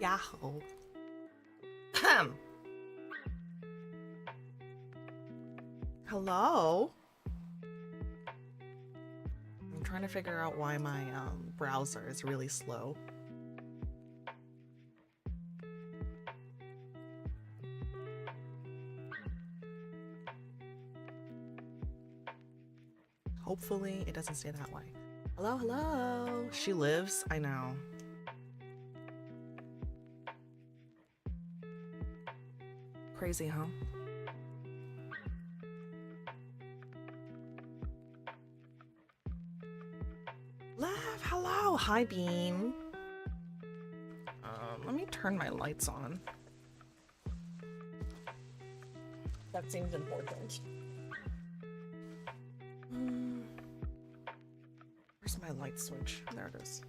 Yahoo. Hello? I'm trying to figure out why my browser is really slow. Hopefully it doesn't stay that way. Hello, hello. She lives? I know. Crazy, huh? Lev, hello. Hi, Bean. Let me turn my lights on. That seems important. Where's my light switch? There it is.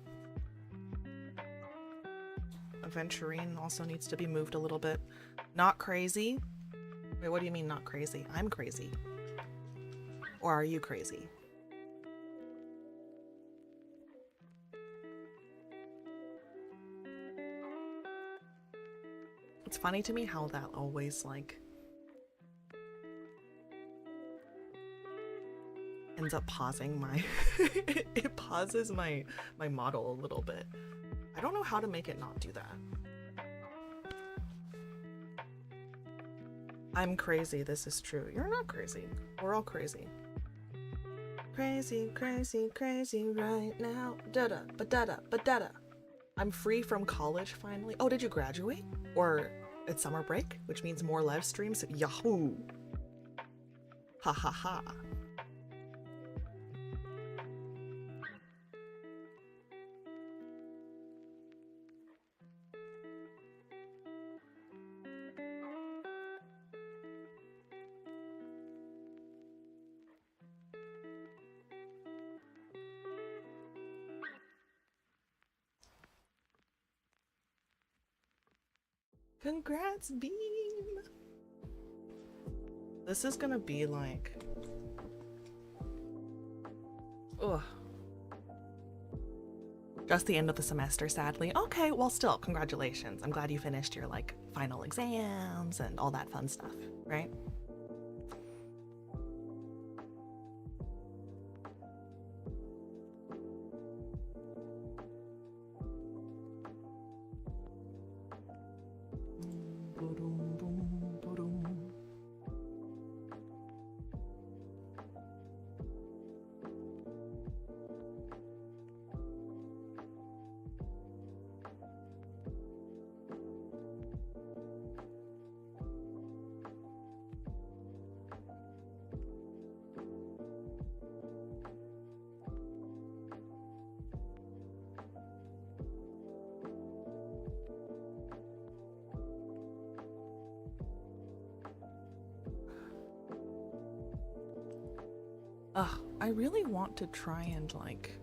Aventurine also needs to be moved a little bit. Not crazy? Wait, what do you mean not crazy? I'm crazy. Or are you crazy? It's funny to me how that always like ends up pausing my it pauses my model a little bit. I don't know how to make it not do that. I'm crazy, this is true. You're not crazy. We're all crazy. Crazy, crazy, crazy right now. Da-da, ba-da-da, ba-da-da. I'm free from college finally. Oh, did you graduate? Or it's summer break, which means more live streams? Yahoo! Ha ha ha. Congrats, Beam! This is gonna be like... ugh. Just the end of the semester, sadly. Okay, well still, congratulations. I'm glad you finished your like final exams and all that fun stuff, right? Ugh, I really want to try and like...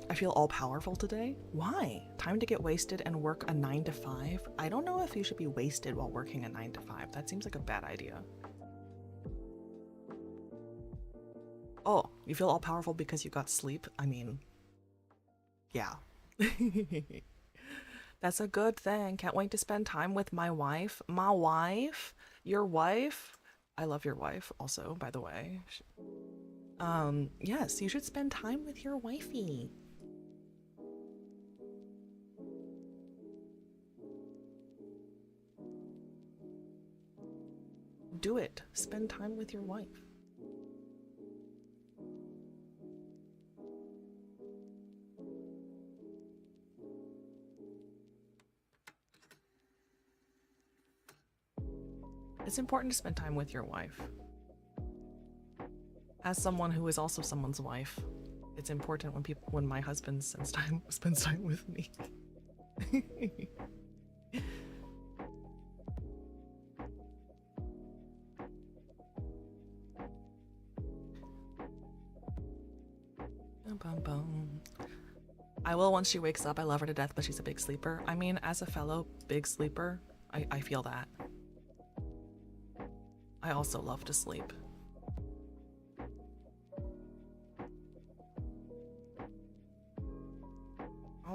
I feel all powerful today. Why? Time to get wasted and work a 9 to 5? I don't know if you should be wasted while working a 9 to 5. That seems like a bad idea. Oh, you feel all powerful because you got sleep? I mean, yeah. That's a good thing. Can't wait to spend time with my wife. My wife? Your wife? I love your wife also, by the way. Yes, you should spend time with your wifey. Do it. Spend time with your wife. It's important to spend time with your wife. As someone who is also someone's wife, it's important when my husband spends time with me. I will once she wakes up. I love her to death, but she's a big sleeper. I mean, as a fellow big sleeper, I feel that. I also love to sleep.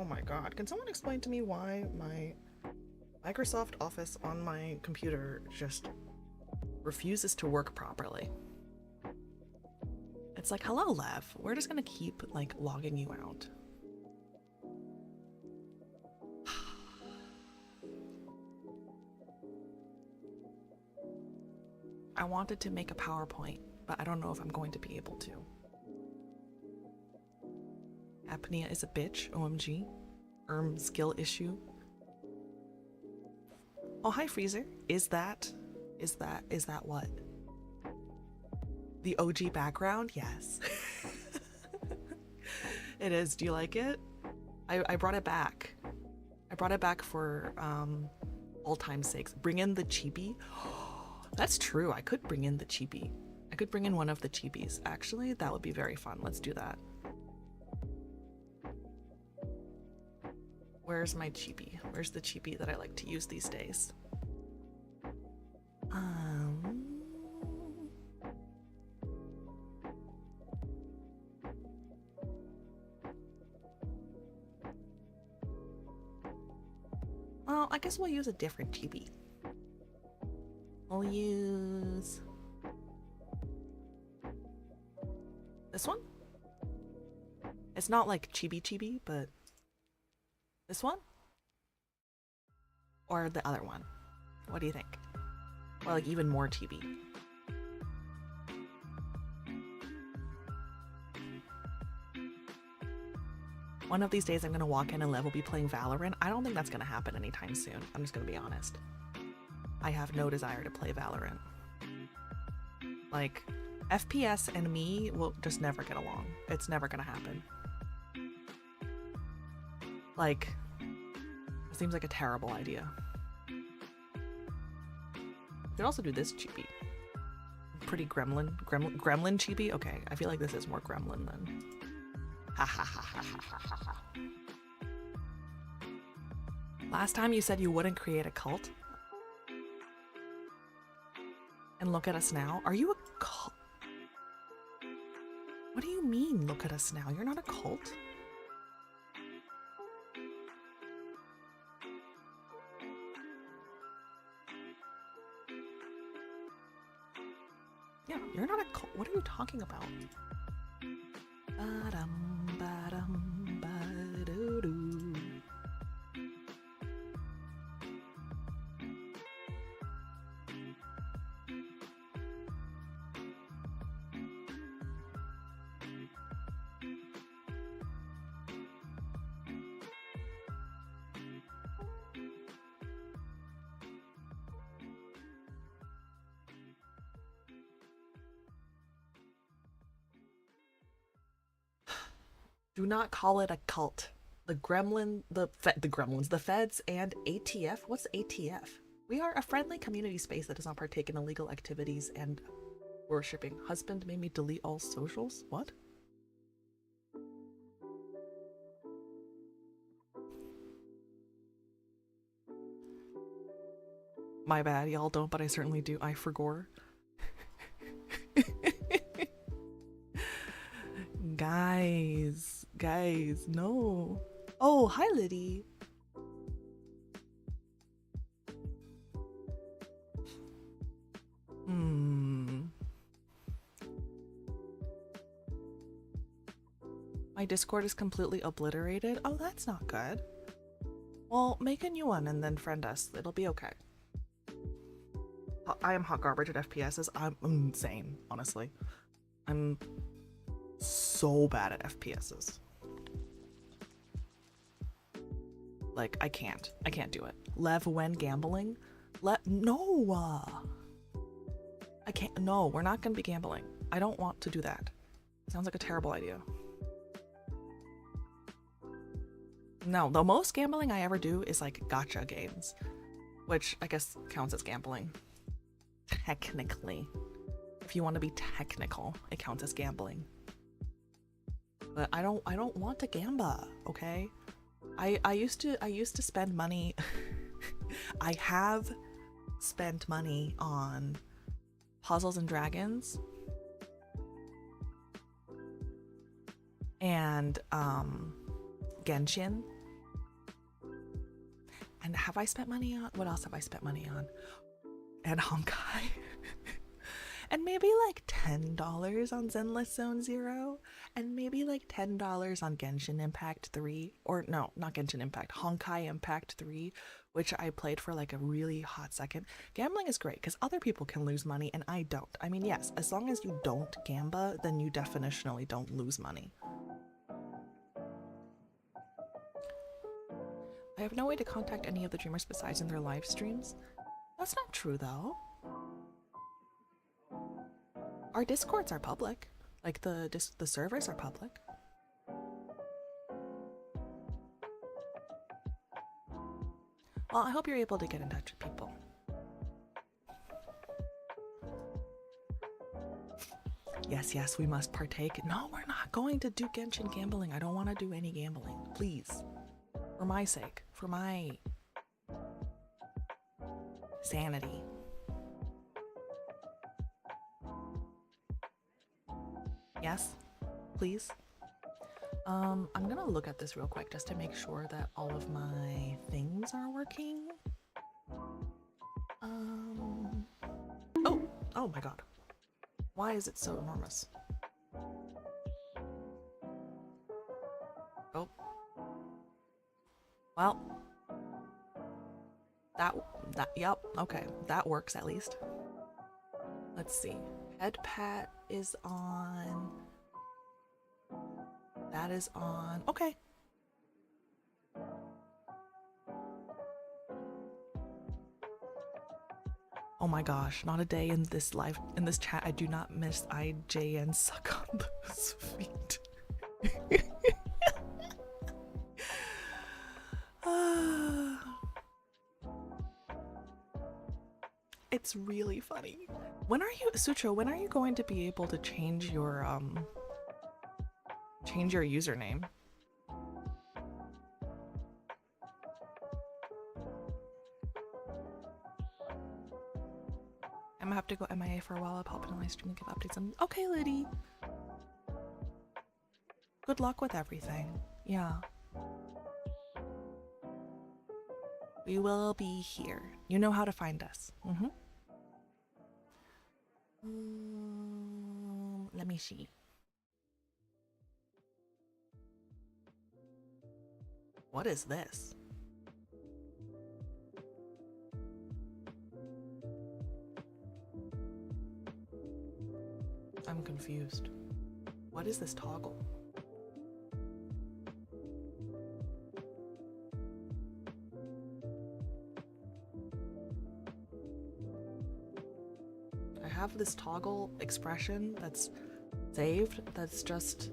Oh my god. Can someone explain to me why my Microsoft Office on my computer just refuses to work properly? It's like, hello, Lev. We're just gonna keep, like, logging you out. I wanted to make a PowerPoint, but I don't know if I'm going to be able to. Apnea is a bitch, OMG. Skill issue. Oh, hi, Freezer. Is that what? The OG background? Yes. It is. Do you like it? I brought it back. I brought it back for all time's sakes. Bring in the chibi. That's true. I could bring in the chibi. I could bring in one of the chibis. Actually, that would be very fun. Let's do that. Where's my chibi? Where's the chibi that I like to use these days? Well, I guess we'll use a different chibi. We'll use this one. It's not like chibi, but this one? Or the other one? What do you think? Or like even more chibi? One of these days I'm gonna walk in and Lev will be playing Valorant. I don't think that's gonna happen anytime soon. I'm just gonna be honest. I have no desire to play Valorant. Like, FPS and me will just never get along. It's never gonna happen. Like, it seems like a terrible idea. You could also do this chibi. Pretty gremlin chibi? Okay, I feel like this is more gremlin than. Ha ha ha ha ha ha ha. Last time you said you wouldn't create a cult. And look at us now. Are you a cult? What do you mean, look at us now? You're not a cult? Yeah, you're not a cult. What are you talking about? Ba-dum, ba-dum, ba-doo-doo. Do not call it a cult. The gremlins, the feds, and ATF. What's ATF? We are a friendly community space that does not partake in illegal activities and worshipping. Husband made me delete all socials. What? My bad, y'all don't, but I certainly do. I forgore. Guys, no. Oh, hi, Liddy. My Discord is completely obliterated. Oh, that's not good. Well, make a new one and then friend us. It'll be okay. I am hot garbage at FPSs. I'm insane, honestly. I'm so bad at FPSs. Like, I can't do it. Lev, when gambling? No! I can't. No, we're not gonna be gambling. I don't want to do that. Sounds like a terrible idea. No, the most gambling I ever do is like gacha games, which I guess counts as gambling. Technically. If you want to be technical, it counts as gambling. But I don't want to gamba, okay? I used to spend money. I have spent money on Puzzles and Dragons and Genshin And have I spent money on? What else have I spent money on? And Honkai. And maybe like $10 on Zenless Zone Zero. And maybe like $10 on Genshin Impact 3. Or no, not Genshin Impact. Honkai Impact 3. Which I played for like a really hot second. Gambling is great because other people can lose money and I don't. I mean, yes, as long as you don't gamba, then you definitionally don't lose money. I have no way to contact any of the dreamers besides in their live streams. That's not true though. Our discords are public. Like the servers are public. Well, I hope you're able to get in touch with people. Yes, yes, we must partake. No, we're not going to do Genshin gambling. I don't want to do any gambling. Please. For my sake. For my sanity. Yes? Please? I'm gonna look at this real quick just to make sure that all of my things are working. Oh my god. Why is it so enormous? Oh. Well. Yep, okay. That works at least. Let's see. Head pat is on. That is on. Okay. Oh my gosh, not a day in this chat I do not miss IJN suck on those feet. It's really funny. When are you, Sucho, when are you going to be able to change your username? I'm gonna have to go MIA for a while. I'll pop in a live stream and give updates on. Okay, Liddy. Good luck with everything. Yeah. We will be here. You know how to find us. Let me see. What is this? I'm confused. What is this toggle? I have this toggle expression that's saved that's just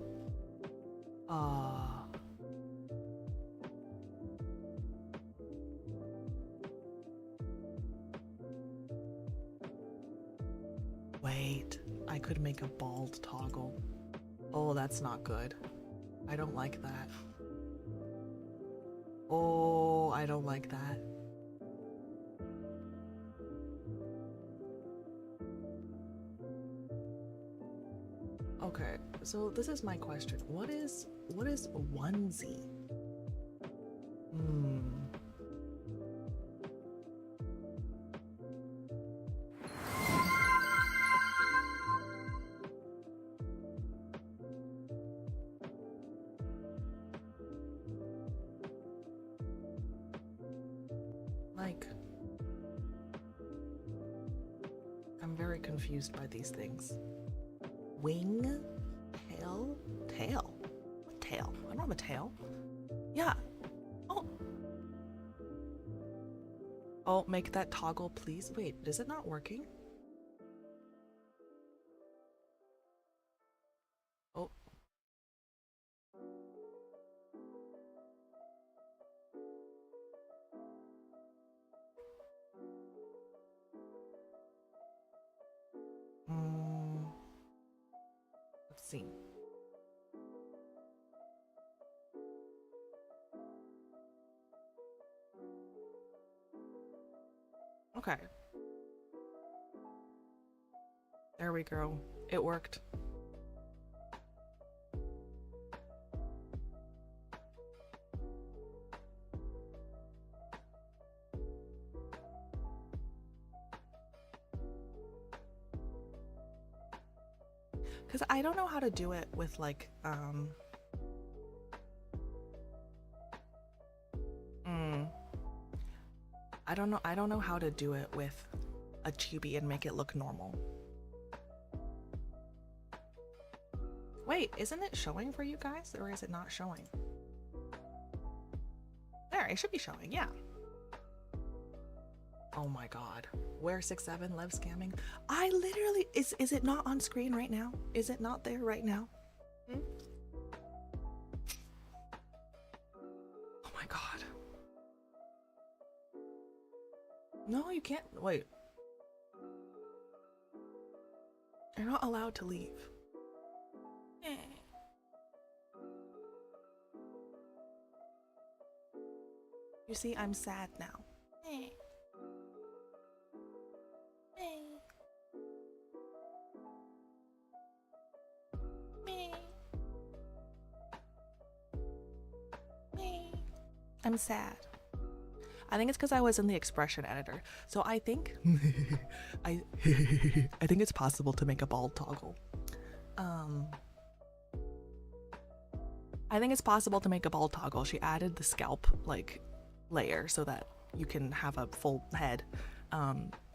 wait, I could make a bald toggle. Oh, that's not good. I don't like that. Oh, I don't like that. Okay, so this is my question. What is onesie? Like, I'm very confused by these things. Wing? Tail? Tail? What tail? I don't have a tail. Yeah. Oh. Oh, make that toggle, please. Wait, is it not working? Oh. Let's see. Okay. There we go. It worked. Because I don't know how to do it with like, I don't know how to do it with a chibi and make it look normal. Wait, isn't it showing for you guys, or is it not showing? There, it should be showing, yeah. Oh my god. Where 6'7" Lev scamming? I literally, is it not on screen right now? Is it not there right now? Hmm? Oh my god. No, you can't, wait. You're not allowed to leave. You see, I'm sad now. I'm sad. I think it's because I was in the expression editor. So I think I think it's possible to make a bald toggle. I think it's possible to make a bald toggle. She added the scalp like layer so that you can have a full head.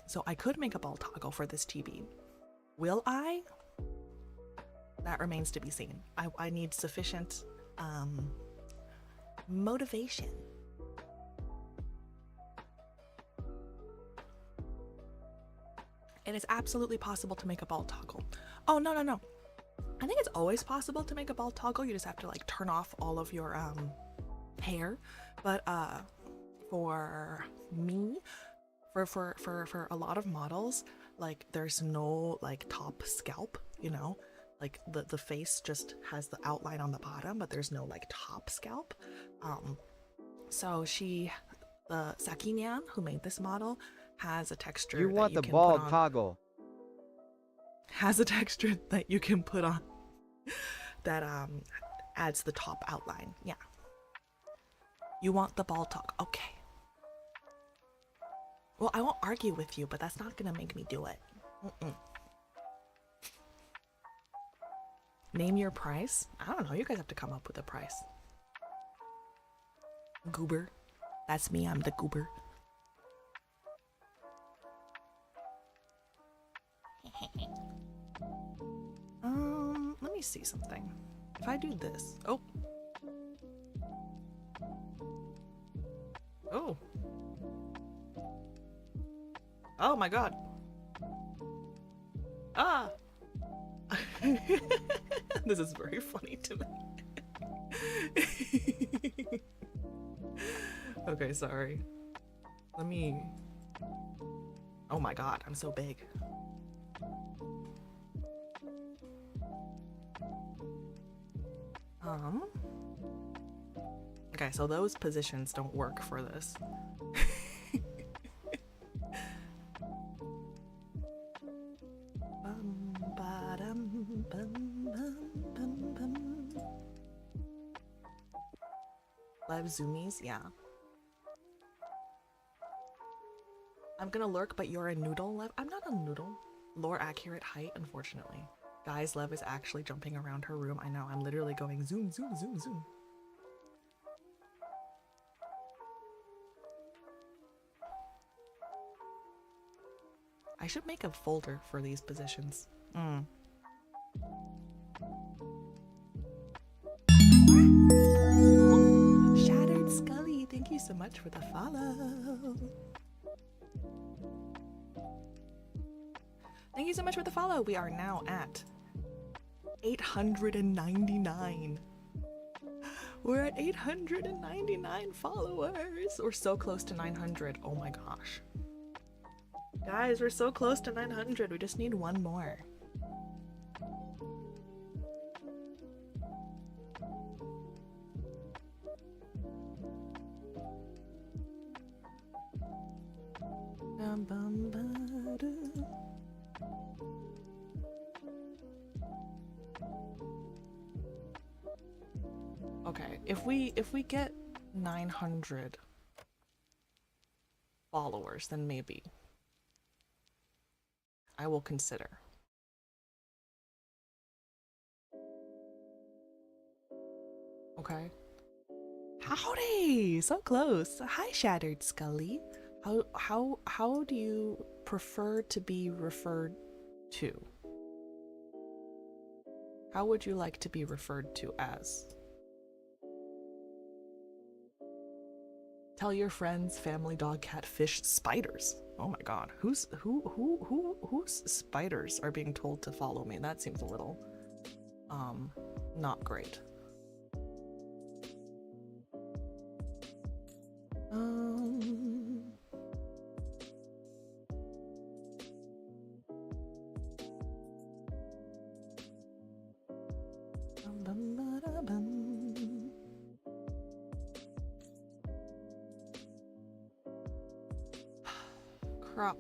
So I could make a bald toggle for this TB. Will I? That remains to be seen. I need sufficient motivation. It is absolutely possible to make a bald toggle. Oh, no. I think it's always possible to make a bald toggle. You just have to like turn off all of your hair. But for me, for a lot of models, like there's no like top scalp, you know? Like the face just has the outline on the bottom, but there's no like top scalp. So the Sakinyan who made this model has a texture You want that the you can bald put on, toggle. has a texture that you can put on that adds the top outline. Yeah. You want the bald toggle. Okay. Well, I won't argue with you, but that's not gonna make me do it. Name your price? I don't know. You guys have to come up with a price. Goober. That's me. I'm the goober. Let me see something. If I do this. Oh. Oh. Oh my god. Ah. This is very funny to me. Okay, sorry. Let me... Oh my god, I'm so big. Okay, so those positions don't work for this. Live zoomies, yeah. I'm gonna lurk, but you're a noodle, Lev. I'm not a noodle. Lore accurate height, unfortunately. Guys, Lev is actually jumping around her room. I know, I'm literally going zoom, zoom, zoom, zoom. I should make a folder for these positions. Shattered Scully, thank you so much for the follow. Thank you so much for the follow. We are now at 899. We're at 899 followers. We're so close to 900. Oh my gosh. Guys, we're so close to 900. We just need one more. Okay, if we get 900 followers, then maybe I will consider. Okay. Howdy! So close. Hi, Shattered Scully. How do you prefer to be referred to? How would you like to be referred to as? Tell your friends, family, dog, cat, fish, spiders. Oh my god. Whose spiders are being told to follow me? That seems a little not great. Crop.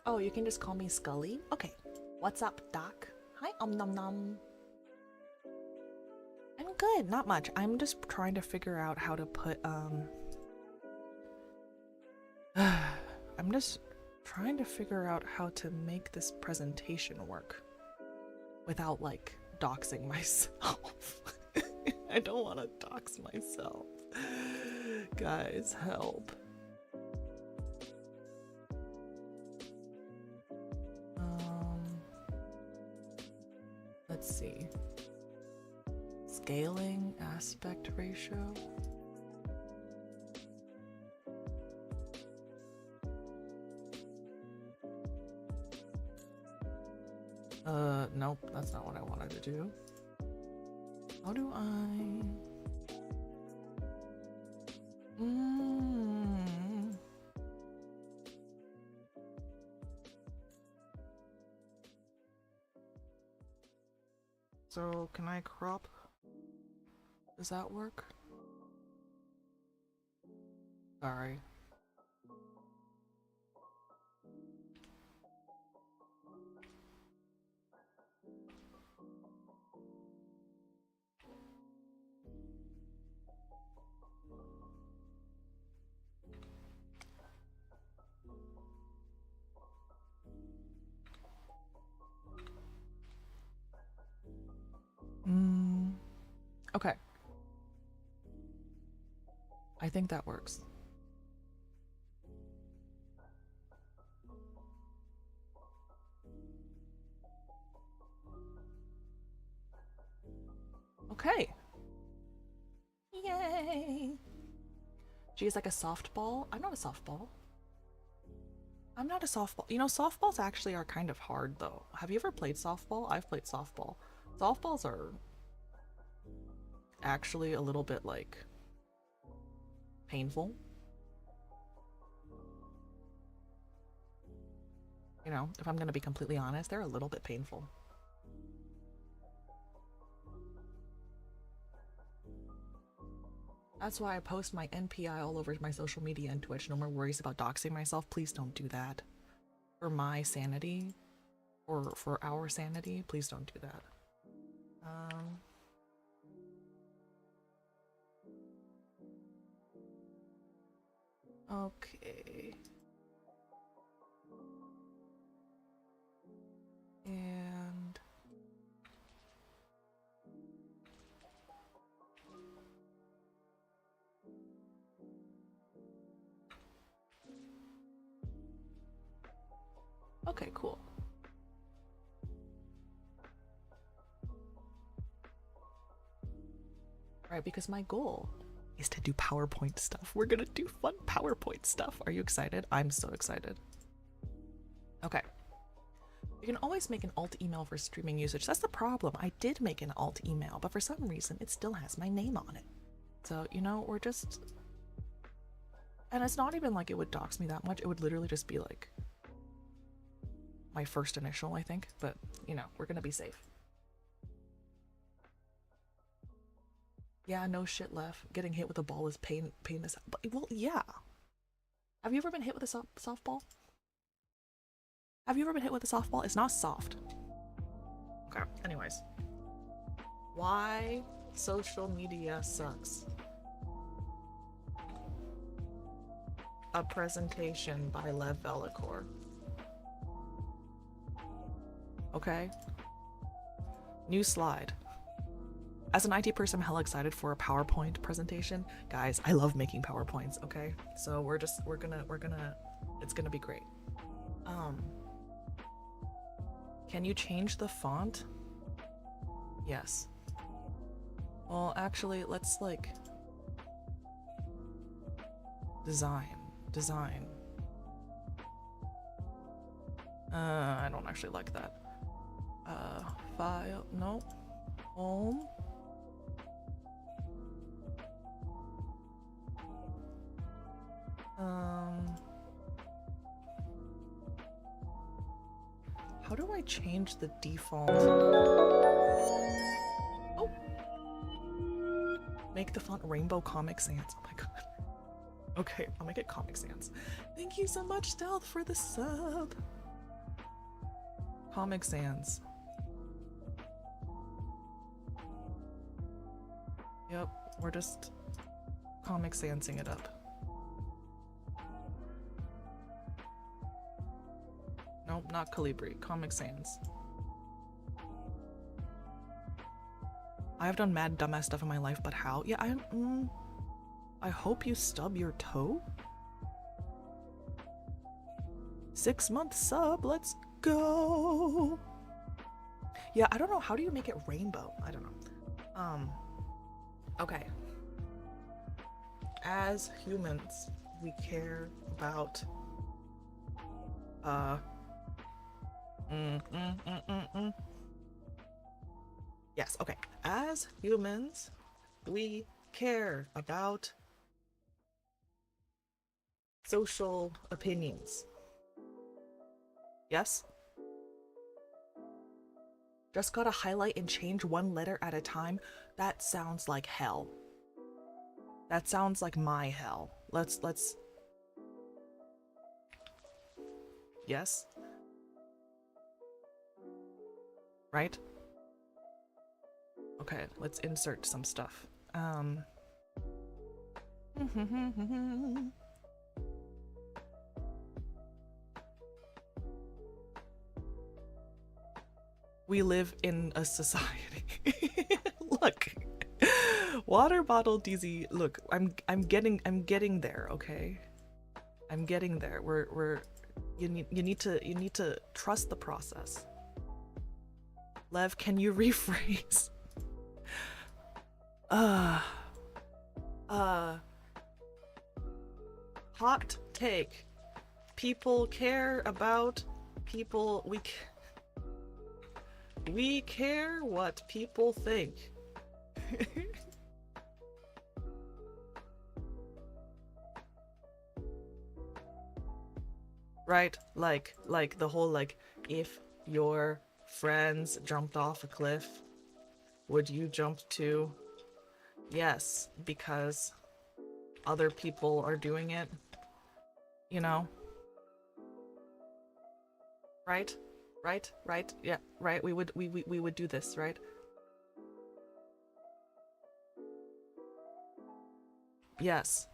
Oh, you can just call me Scully? Okay. What's up, Doc? Hi, nom nom. I'm good, not much. I'm just trying to figure out how to put, I'm just trying to figure out how to make this presentation work without, like, doxing myself. I don't want to dox myself. Guys, help. Let's see. Scaling, aspect ratio. Nope, that's not what I wanted to do. How do I... So, can I crop? Does that work? Sorry. Okay. I think that works. Okay. Yay! She's like a softball. I'm not a softball. I'm not a softball. You know, softballs actually are kind of hard though. Have you ever played softball? I've played softball. Softballs are actually a little bit like painful. You know, if I'm gonna be completely honest, they're a little bit painful. That's why I post my NPI all over my social media and Twitch. No more worries about doxing myself. Please don't do that. For my sanity, or for our sanity, please don't do that. Okay. And okay, cool. Right, because my goal is to do PowerPoint stuff. We're gonna do fun PowerPoint stuff. Are you excited? I'm so excited. Okay. You can always make an alt email for streaming usage. That's the problem. I did make an alt email, but for some reason it still has my name on it. So, you know, we're just... And it's not even like it would dox me that much. It would literally just be like... my first initial, I think, but you know, we're gonna be safe. Yeah, no shit, Lev. Getting hit with a ball is pain as hell. But, well, yeah. Have you ever been hit with a softball? Have you ever been hit with a softball? It's not soft. Okay, anyways. Why social media sucks. A presentation by Lev Vellichor. Okay. New slide. As an IT person, I'm hella excited for a PowerPoint presentation. Guys, I love making PowerPoints, okay? So we're gonna, it's gonna be great. Can you change the font? Yes. Well, actually, let's like, design. I don't actually like that. File, no. Home. How do I change the default? Oh! Make the font Rainbow Comic Sans. Oh my god. Okay, I'll make it Comic Sans. Thank you so much, Stealth, for the sub. Comic Sans. Yep, we're just Comic Sansing it up. Nope, not Calibri. Comic Sans. I have done mad dumbass stuff in my life, but how? Yeah, I hope you stub your toe. 6-month sub, let's go. Yeah, I don't know. How do you make it rainbow? I don't know. Okay. As humans, we care about yes, okay. As humans, we care about social opinions. Yes? Just gotta highlight and change one letter at a time? That sounds like hell. That sounds like my hell. Let's... Yes? Right? Okay, let's insert some stuff. We live in a society. Look. Water bottle DZ. Look, I'm getting there, okay? I'm getting there. You need to trust the process. Lev, can you rephrase? Hot take. People care about people. We care what people think. Right? Like the whole like, if your friends jumped off a cliff, would you jump too? Yes, because other people are doing it, you know? Right? Right? Yeah, right. We would do this, right? Yes.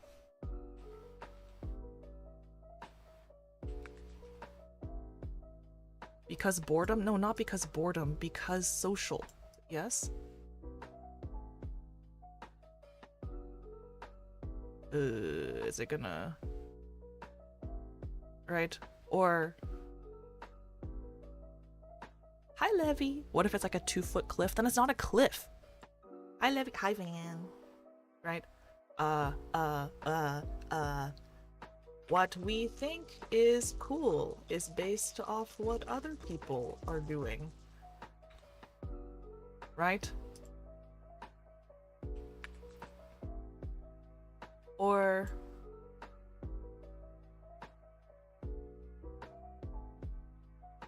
Because boredom? No, not because boredom, because social. Yes? Is it gonna... Right? Or... Hi, Levy. What if it's like a 2-foot cliff? Then it's not a cliff. Hi, Levy. Hi, Van. Right? What we think is cool is based off what other people are doing. Right? Or...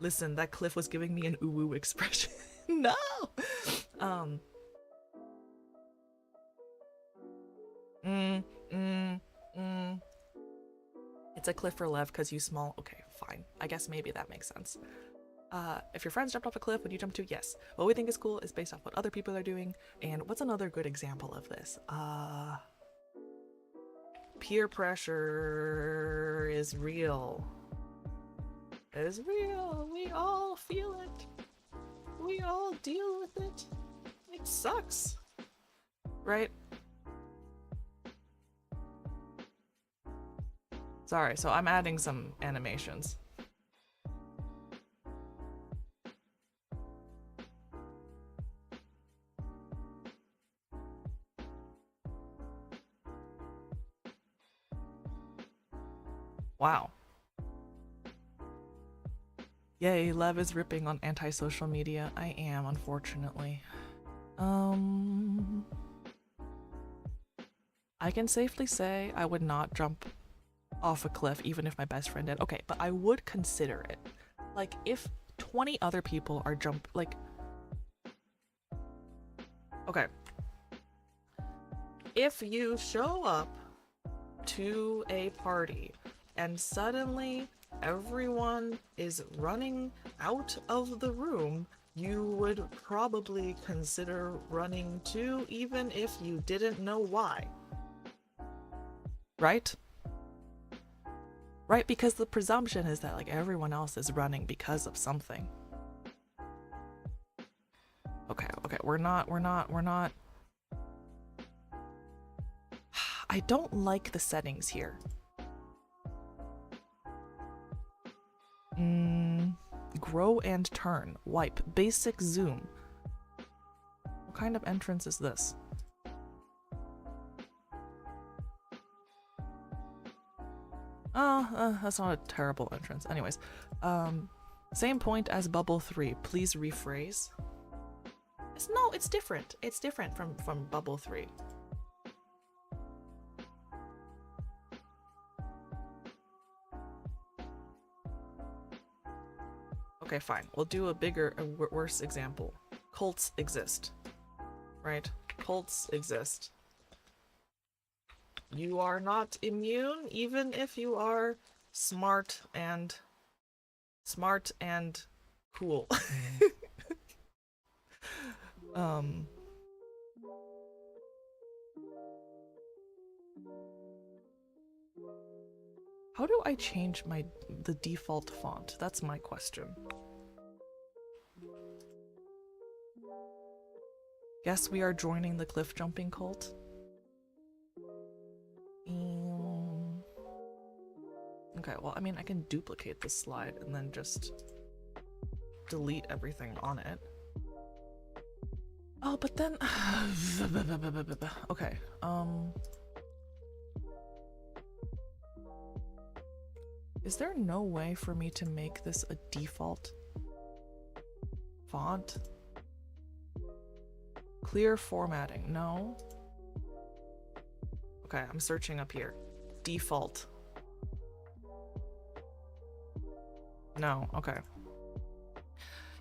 Listen, that cliff was giving me an ooh expression. No! It's a cliff for Lev because you small. Okay, fine. I guess maybe that makes sense. If your friends jumped off a cliff, would you jump too? Yes. What we think is cool is based off what other people are doing. And what's another good example of this? Peer pressure is real. It is real. We all feel it. We all deal with it. It sucks. Right? Sorry, so I'm adding some animations. Wow. Yay, Lev is ripping on anti-social media. I am, unfortunately. I can safely say I would not jump off a cliff even if my best friend did. Okay, but I would consider it. Like, if 20 other people are okay. If you show up to a party and suddenly everyone is running out of the room, you would probably consider running too, even if you didn't know why. Right? Right, because the presumption is that like everyone else is running because of something. Okay, we're not. I don't like the settings here. Grow and turn, wipe, basic zoom. What kind of entrance is this? That's not a terrible entrance. Anyways, same point as bubble 3. Please rephrase. It's different. It's different from bubble 3. Okay, fine. We'll do a worse example. Cults exist, right? Cults exist. You are not immune, even if you are smart and cool. How do I change the default font? That's my question. Guess we are joining the cliff jumping cult. Okay, well, I mean, I can duplicate this slide and then just delete everything on it. Oh, but then... Okay, is there no way for me to make this a default font? Clear formatting, no? Okay, I'm searching up here. Default. No, okay.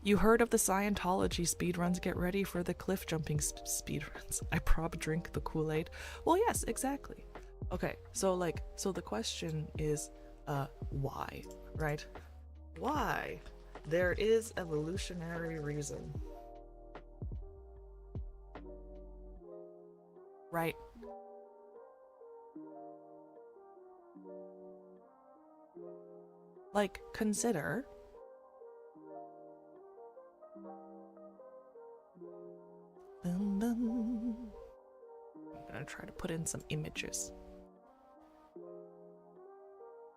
You heard of the Scientology speedruns? Get ready for the cliff jumping speedruns. I prob drink the Kool-Aid. Well, yes, exactly. Okay, so the question is, why, right? Why? There is evolutionary reason. Right. Like, consider I'm gonna try to put in some images.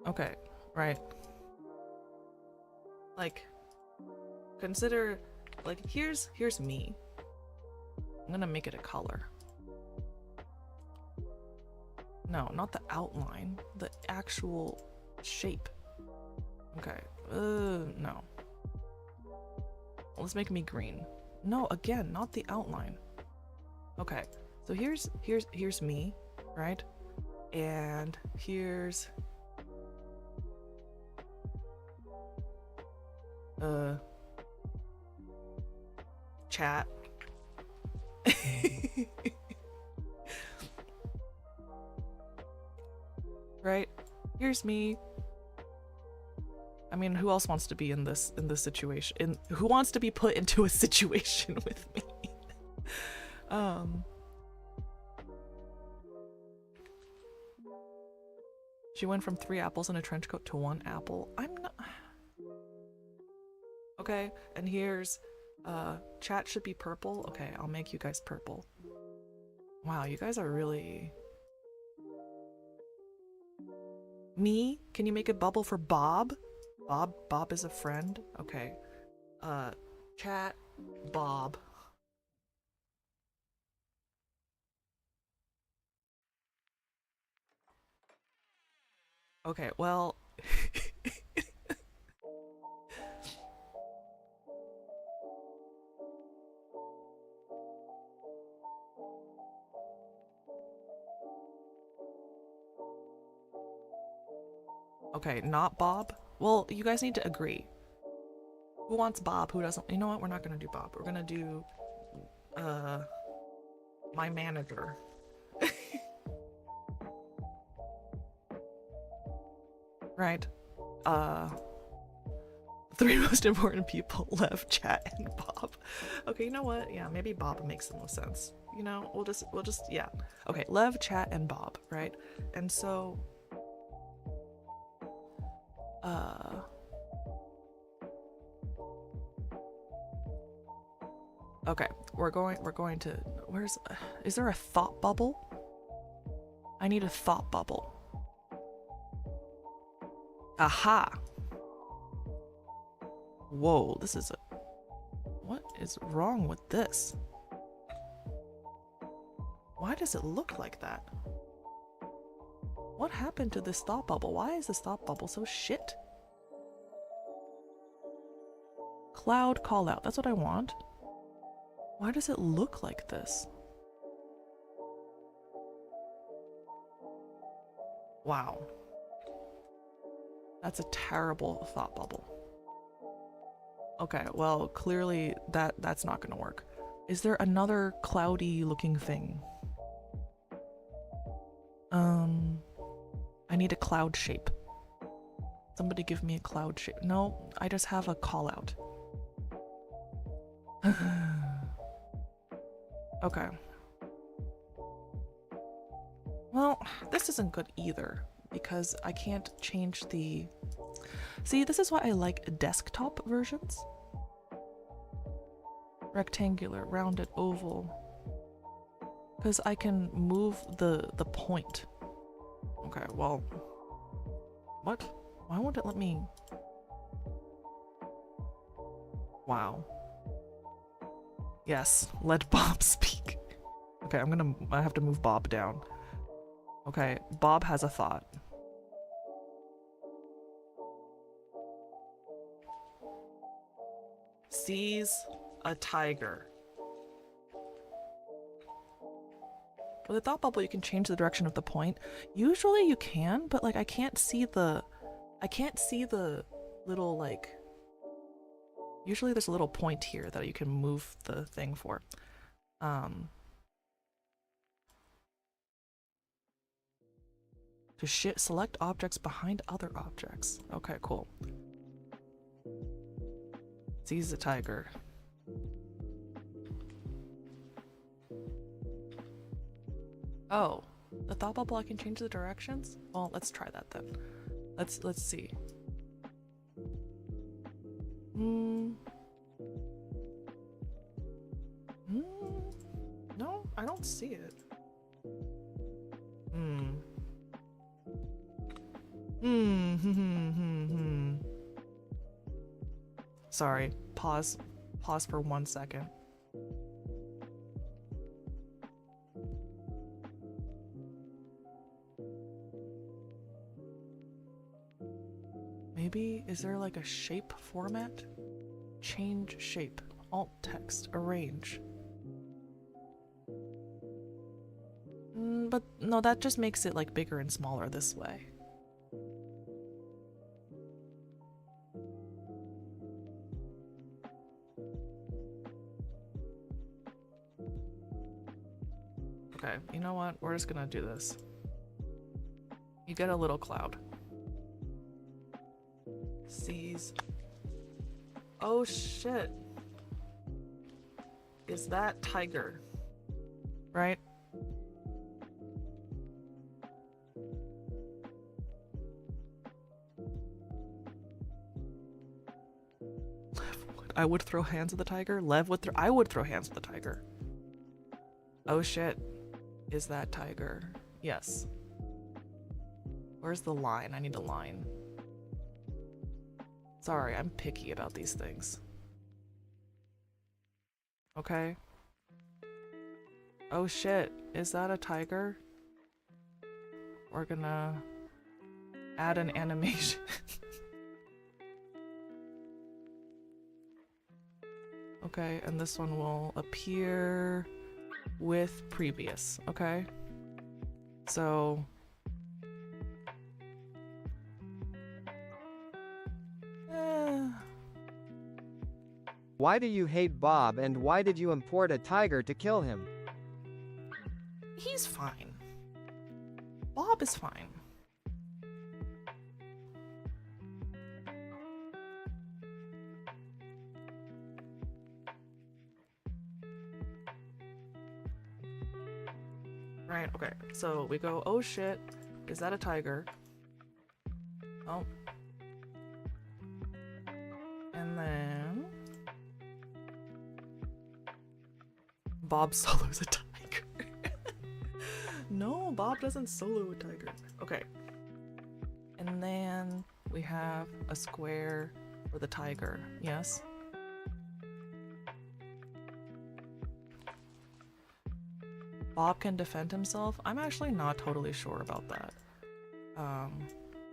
Okay, right. Like, consider, like, here's me. I'm gonna make it a color. No, not the outline, the actual shape. Okay, no. Let's make me green. No, again, not the outline. Okay, so here's me, right? And here's Chat. Right? Here's me. I mean, who else wants to be in this situation? Who wants to be put into a situation with me? She went from 3 apples in a trench coat to 1 apple. I'm not. Okay, and here's chat should be purple. Okay, I'll make you guys purple. Wow, you guys are really. Me? Can you make a bubble for Bob? Bob is a friend? Okay. Chat, Bob. Okay, well... Okay, not Bob? Well, you guys need to agree. Who wants Bob? Who doesn't? You know what? We're not gonna do Bob. We're gonna do, my manager. Right. 3 most important people: Lev, Chat, and Bob. Okay, you know what? Yeah, maybe Bob makes the most sense. You know, we'll just, yeah. Okay, Lev, Chat, and Bob, right? And so, okay, we're going to, is there a thought bubble? I need a thought bubble. Aha! Whoa, this is a, what is wrong with this? Why does it look like that? What happened to this thought bubble? Why is this thought bubble so shit? Cloud call out, that's what I want. Why does it look like this? Wow. That's a terrible thought bubble. Okay, well, clearly that's not gonna work. Is there another cloudy looking thing? I need a cloud shape. Somebody give me a cloud shape. No, I just have a call out. Okay. Well, this isn't good either, because I can't change the... See, this is why I like desktop versions. Rectangular, rounded, oval. Because I can move the point. Okay, well... What? Why won't it let me... Wow. Yes, let Bob speak. Okay, I have to move Bob down. Okay, Bob has a thought. Sees a tiger. With a thought bubble, you can change the direction of the point. Usually you can, but like I can't see the little like, usually there's a little point here that you can move the thing for. To select objects behind other objects. Okay, cool. Sees a tiger. Oh, the thought bubble, I can change the directions? Well, let's try that then. Let's see. No, I don't see it. Sorry, pause for 1 second. Maybe, is there like a shape format? Change shape, alt text, arrange. But no, that just makes it like bigger and smaller this way. Okay, you know what? We're just gonna do this. You get a little cloud. Seas. Oh shit. Is that tiger? Right? I would throw hands at the tiger. Lev would I would throw hands at the tiger. Oh shit. Is that tiger? Yes. Where's the line? I need a line. Sorry, I'm picky about these things. Okay. Oh shit. Is that a tiger? We're gonna add an animation. Okay, and this one will appear with previous, okay? So... Why do you hate Bob and why did you import a tiger to kill him? He's fine. Bob is fine. Right, okay. So we go, oh shit, is that a tiger? Oh. And then... Bob solos a tiger. No, Bob doesn't solo a tiger. Okay. And then we have a square for the tiger, yes? Bob can defend himself? I'm actually not totally sure about that.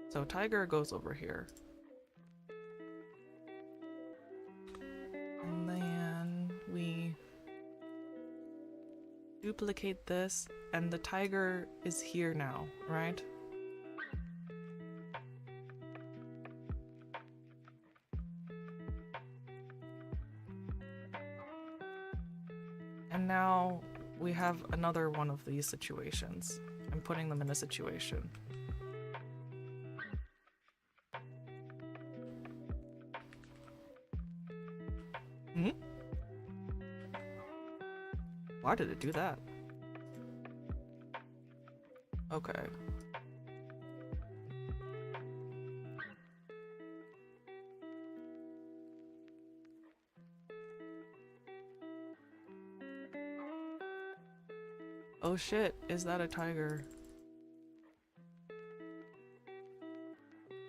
So tiger goes over here. And then we duplicate this, and the tiger is here now, right? And now we have another one of these situations. I'm putting them in a situation. Hmm? Why did it do that? Okay. Oh shit, is that a tiger?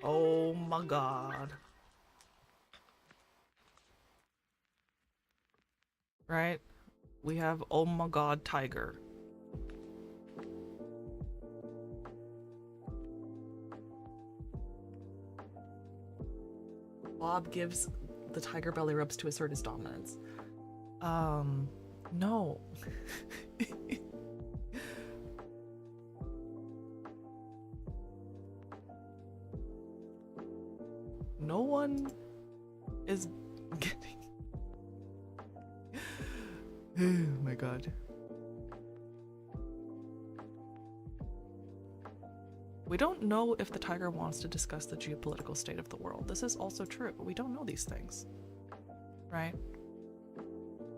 Oh my god. Right? We have oh my god tiger. Bob gives the tiger belly rubs to assert his dominance. No. No one is getting... Oh my god. We don't know if the tiger wants to discuss the geopolitical state of the world. This is also true. We don't know these things. Right?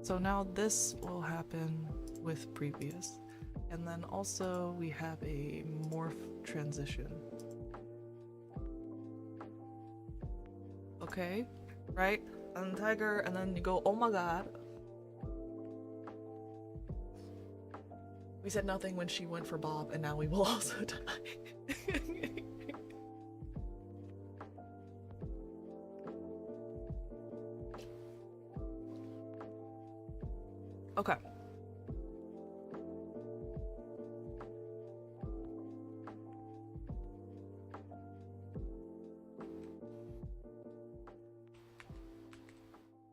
So now this will happen with previous. And then also we have a morph transition. Okay, right? And tiger, and then you go, oh my god. We said nothing when she went for Bob, and now we will also die. Okay.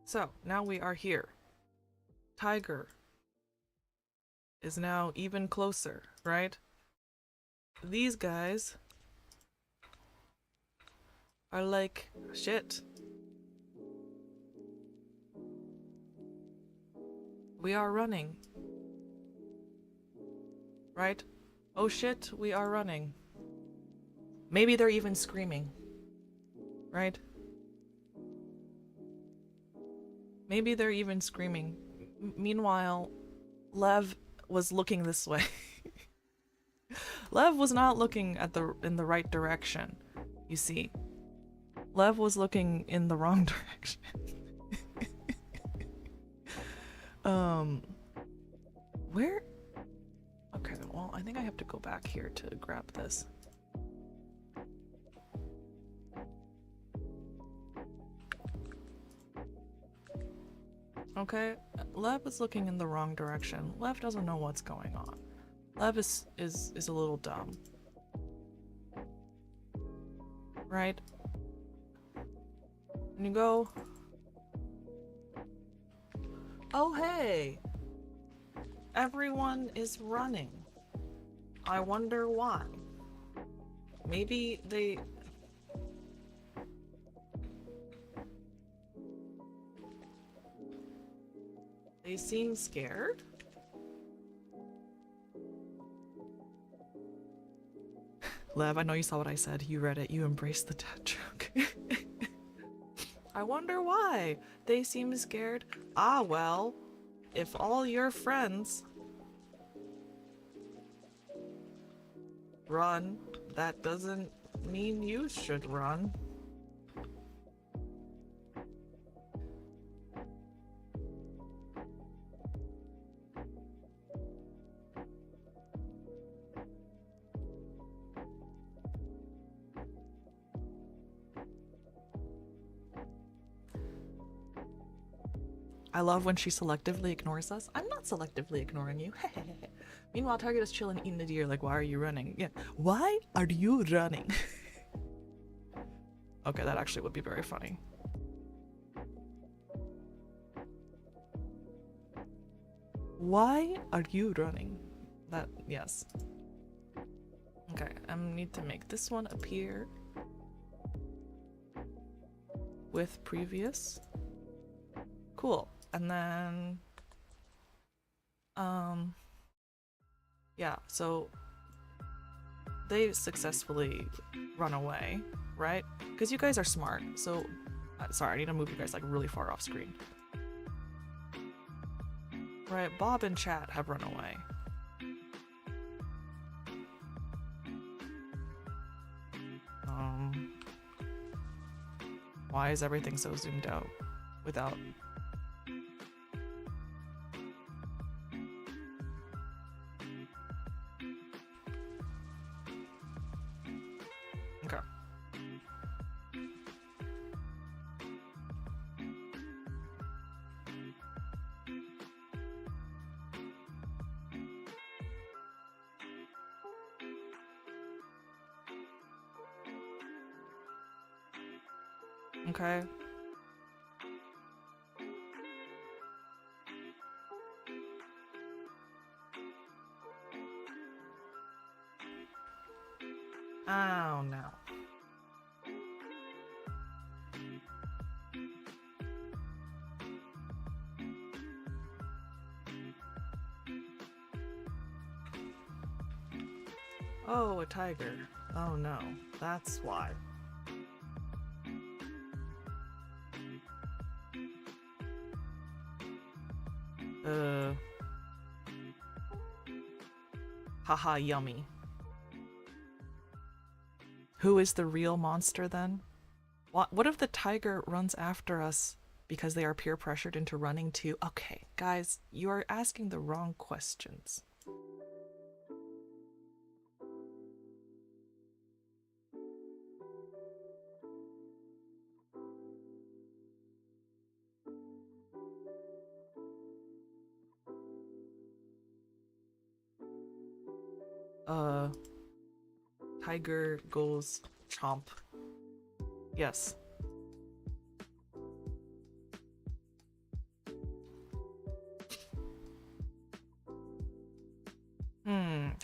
So, now we are here. Tiger is now even closer, right? These guys are like, shit. We are running. right? Oh shit, we are running. Maybe they're even screaming, right? Maybe they're even screaming. Meanwhile, Lev was looking this way. Lev was not looking at in the right direction, you see. Lev was looking in the wrong direction. Where? Okay, well, I think I have to go back here to grab this. Okay, Lev is looking in the wrong direction. Lev doesn't know what's going on. Lev is a little dumb. Right? And you go, oh hey! Everyone is running. I wonder why. Maybe they... They seem scared? Lev, I know you saw what I said. You read it. You embraced the dad joke. I wonder why. They seem scared. Ah, well, if all your friends run, that doesn't mean you should run. I love when she selectively ignores us. I'm not selectively ignoring you. Meanwhile, Target is chilling eating the deer like, why are you running? Yeah, why are you running? Okay, that actually would be very funny. Why are you running? That, yes. Okay, I need to make this one appear with previous. Cool. And then, yeah, so they successfully run away, right? Because you guys are smart, so, sorry, I need to move you guys like really far off screen. Right, Bob and chat have run away. Why is everything so zoomed out without... Okay. Okay. Oh no. Oh, a tiger. Oh no, that's why. Haha, yummy. Who is the real monster then? What if the tiger runs after us because they are peer pressured into running too? Okay, guys, you are asking the wrong questions. Tiger goes chomp. Yes.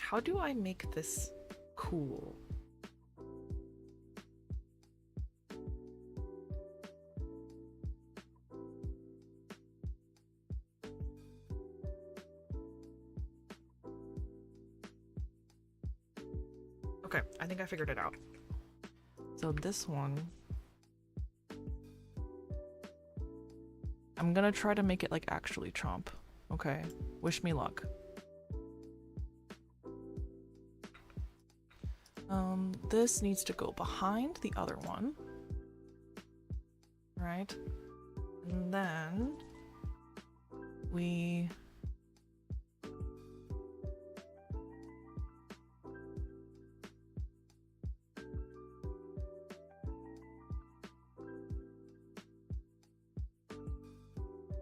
How do I make this cool? Okay, I think I figured it out. So this one, I'm gonna try to make it like actually chomp. Okay, wish me luck. This needs to go behind the other one, right? And then we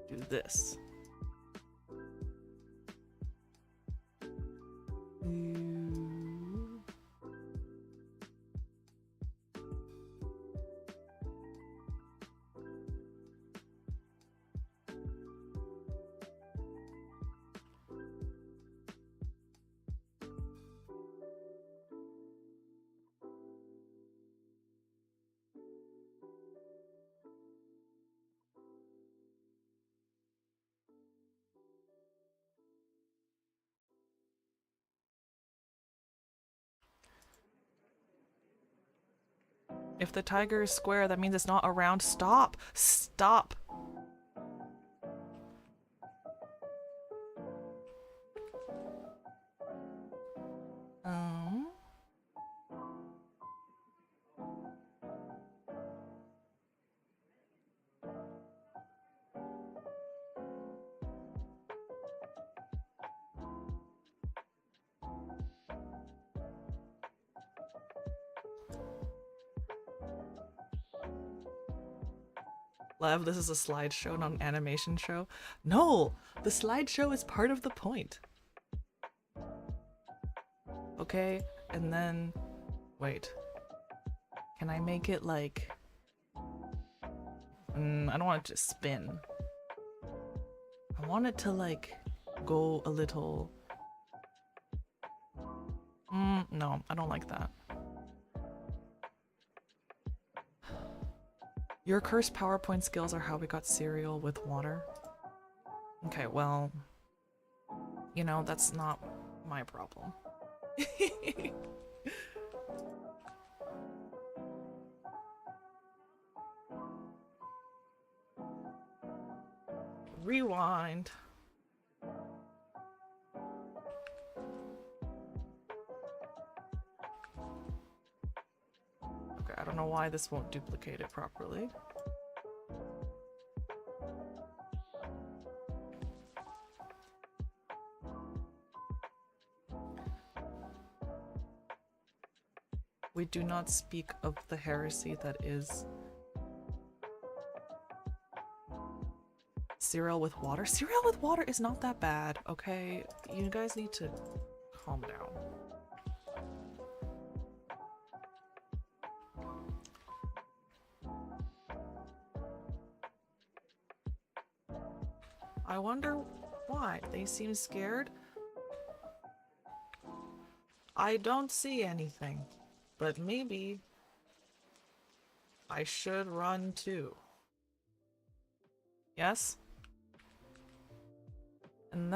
do this. If the tiger is square, that means it's not around. Stop! Stop! Lev, this is a slideshow, not an animation show. No! The slideshow is part of the point. Okay, and then... Wait. Can I make it like... I don't want it to spin. I want it to like go a little... no, I don't like that. Your cursed PowerPoint skills are how we got cereal with water. Okay, well, you know, that's not my problem. Rewind. Okay, I don't know why this won't duplicate it properly. We do not speak of the heresy that is cereal with water. Cereal with water is not that bad, okay? You guys need to calm down. I wonder why. They seem scared. I don't see anything, but maybe I should run too. Yes? And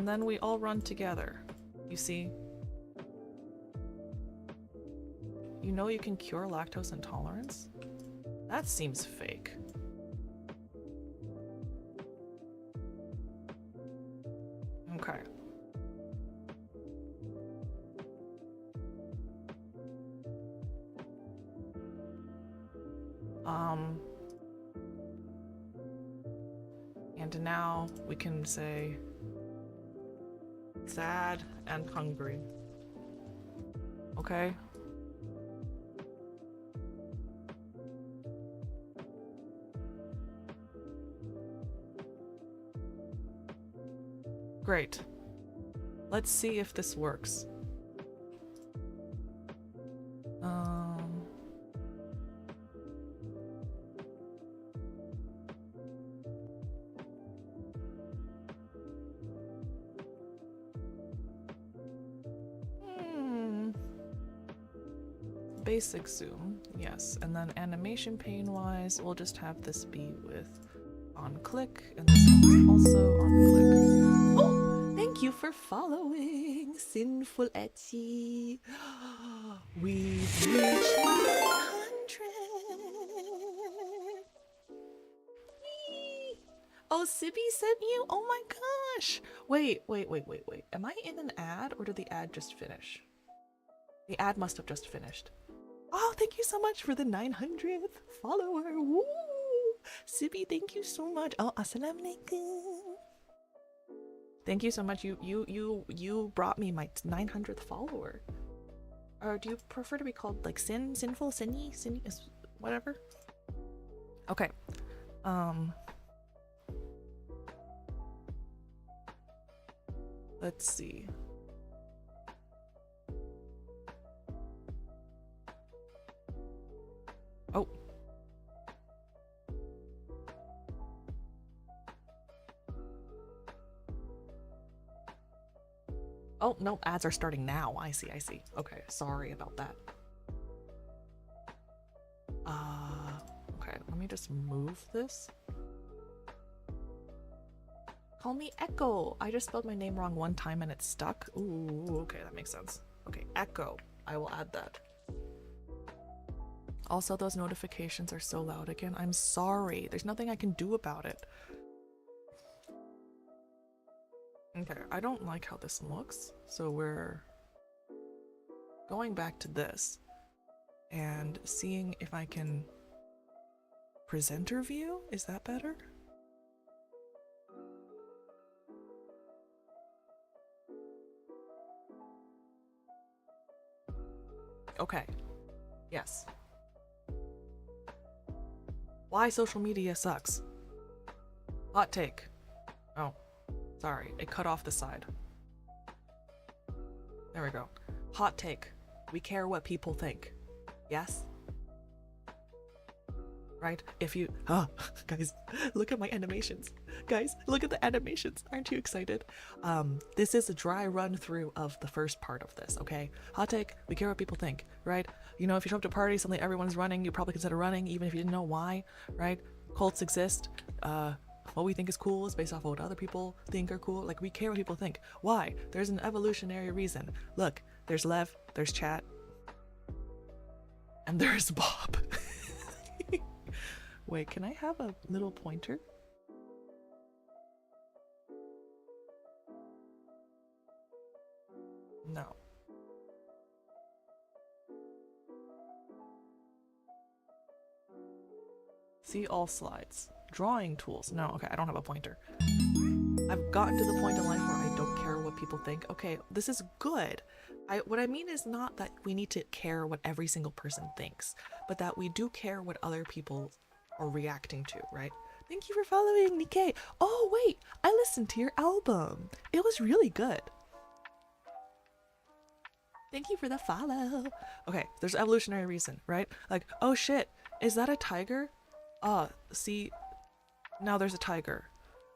then we all run together. You see? You know you can cure lactose intolerance? That seems fake. Okay. And now we can say sad and hungry. Okay? Great. Let's see if this works. basic zoom, yes. And then animation pane wise, we'll just have this be with on click, and this one's also on click. Oh, thank you for following, Sinful Etsy. We've reached 100. Oh, Sibby sent you? Oh my gosh. Wait. Am I in an ad or did the ad just finish? The ad must have just finished. Oh, thank you so much for the 900th follower. Woo! Sibby, thank you so much. Oh, assalamualaikum. Thank you so much. You brought me my 900th follower. Or do you prefer to be called like sinful, sinny, whatever? Okay. Let's see. Oh. Oh, no, ads are starting now. I see. Okay, sorry about that. Okay, let me just move this. Call me Echo. I just spelled my name wrong one time and it stuck. Ooh, okay, that makes sense. Okay, Echo. I will add that. Also, those notifications are so loud again. I'm sorry. There's nothing I can do about it. Okay, I don't like how this looks. So we're going back to this and seeing if I can presenter view. Is that better? Okay. Yes. Why social media sucks. Hot take. Oh, sorry. It cut off the side. There we go. Hot take. We care what people think. Yes? Right? If you... Oh, guys, look at my animations. Guys, look at the animations. Aren't you excited? This is a dry run through of the first part of this, okay? Hot take, we care what people think, right? You know, if you show up to a party, suddenly everyone's running, you probably consider running, even if you didn't know why, right? Cults exist. What we think is cool is based off of what other people think are cool. Like, we care what people think. Why? There's an evolutionary reason. Look, there's Lev, there's Chat, and there's Bob. Wait, can I have a little pointer? No. See all slides. Drawing tools. No, okay, I don't have a pointer. I've gotten to the point in life where I don't care what people think. Okay, this is good. What I mean is not that we need to care what every single person thinks, but that we do care what other people are reacting to, right? Thank you for following, Nikkei. Oh, wait, I listened to your album. It was really good. Thank you for the follow. Okay, there's evolutionary reason, right? Like, oh shit, is that a tiger? See, now there's a tiger.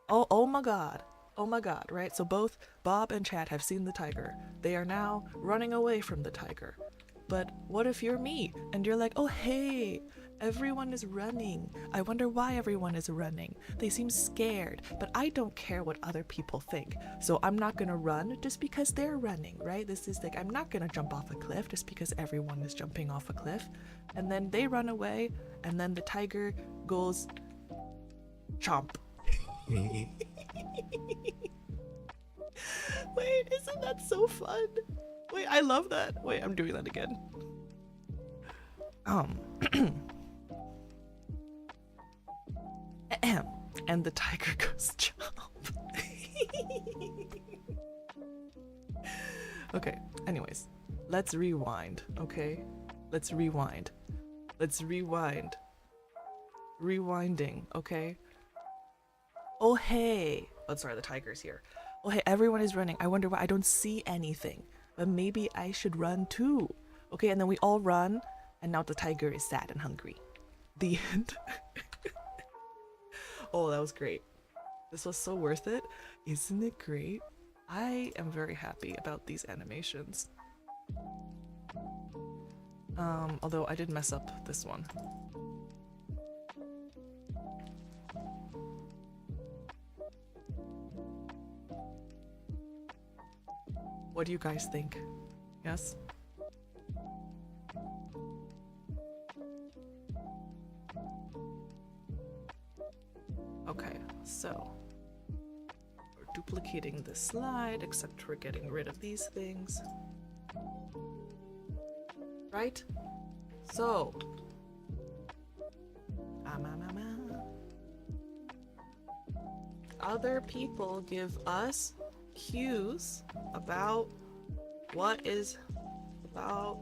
Oh my god. Oh my god, right? So both Bob and Chad have seen the tiger. They are now running away from the tiger. But what if you're me and you're like, oh hey, everyone is running. I wonder why everyone is running. They seem scared, but I don't care what other people think. So I'm not gonna run just because they're running, right? This is like, I'm not gonna jump off a cliff just because everyone is jumping off a cliff. And then they run away, and then the tiger goes chomp. Wait, isn't that so fun? Wait, I love that. Wait, I'm doing that again. And the tiger goes chomp. Okay, anyways, let's rewind, okay? Let's rewind. Let's rewind. Rewinding, okay? Oh, hey. Oh, sorry, the tiger's here. Oh, hey, everyone is running. I wonder why I don't see anything. But maybe I should run too. Okay, and then we all run, and now the tiger is sad and hungry. The end. Oh, that was great. This was so worth it. Isn't it great? I am very happy about these animations. Although I did mess up this one. What do you guys think? Yes? Okay, so we're duplicating this slide, except we're getting rid of these things. Right? So, other people give us cues about what is about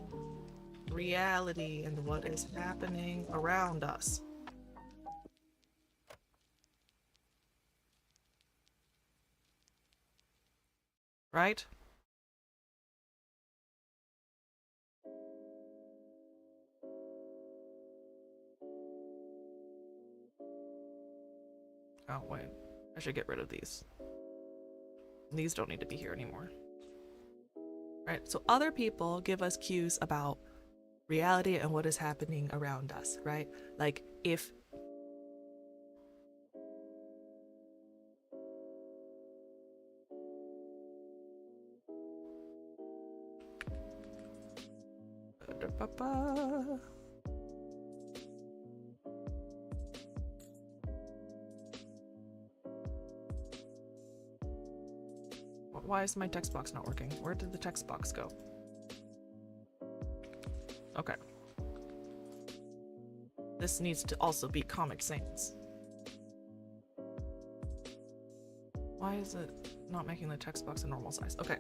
reality and what is happening around us. Right? Oh, wait. I should get rid of these. These don't need to be here anymore. Right? So other people give us cues about reality and what is happening around us, right? Like if why is my text box not working? Where did the text box go? Okay. This needs to also be Comic Sans. Why is it not making the text box a normal size? Okay.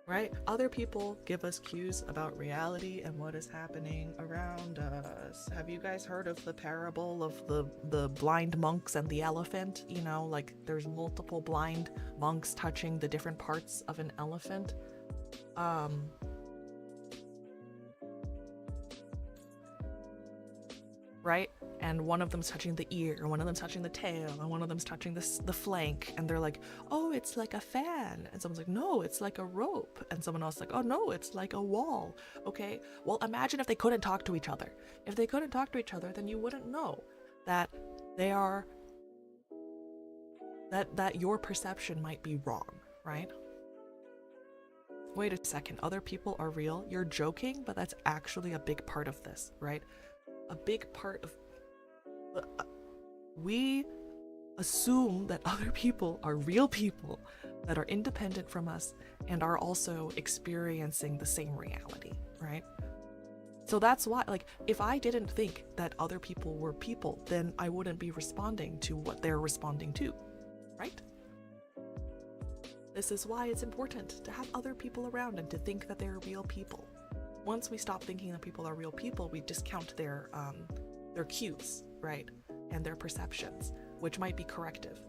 Right? Other people give us cues about reality and what is happening around us. Have you guys heard of the parable of the blind monks and the elephant? You know, like there's multiple blind monks touching the different parts of an elephant. Right? And one of them's touching the ear, and one of them's touching the tail, and one of them's touching the flank, and they're like, oh, it's like a fan. And someone's like, no, it's like a rope. And someone else is like, oh no, it's like a wall. Okay, well, imagine if they couldn't talk to each other. If they couldn't talk to each other, then you wouldn't know that they are, that your perception might be wrong, right? Wait a second, other people are real? You're joking, but that's actually a big part of this, right? A big part of we assume that other people are real people that are independent from us and are also experiencing the same reality, right? So that's why, like, if I didn't think that other people were people, then I wouldn't be responding to what they're responding to, right? This is why it's important to have other people around and to think that they're real people. Once we stop thinking that people are real people, we discount their cues, right? And their perceptions, which might be corrective.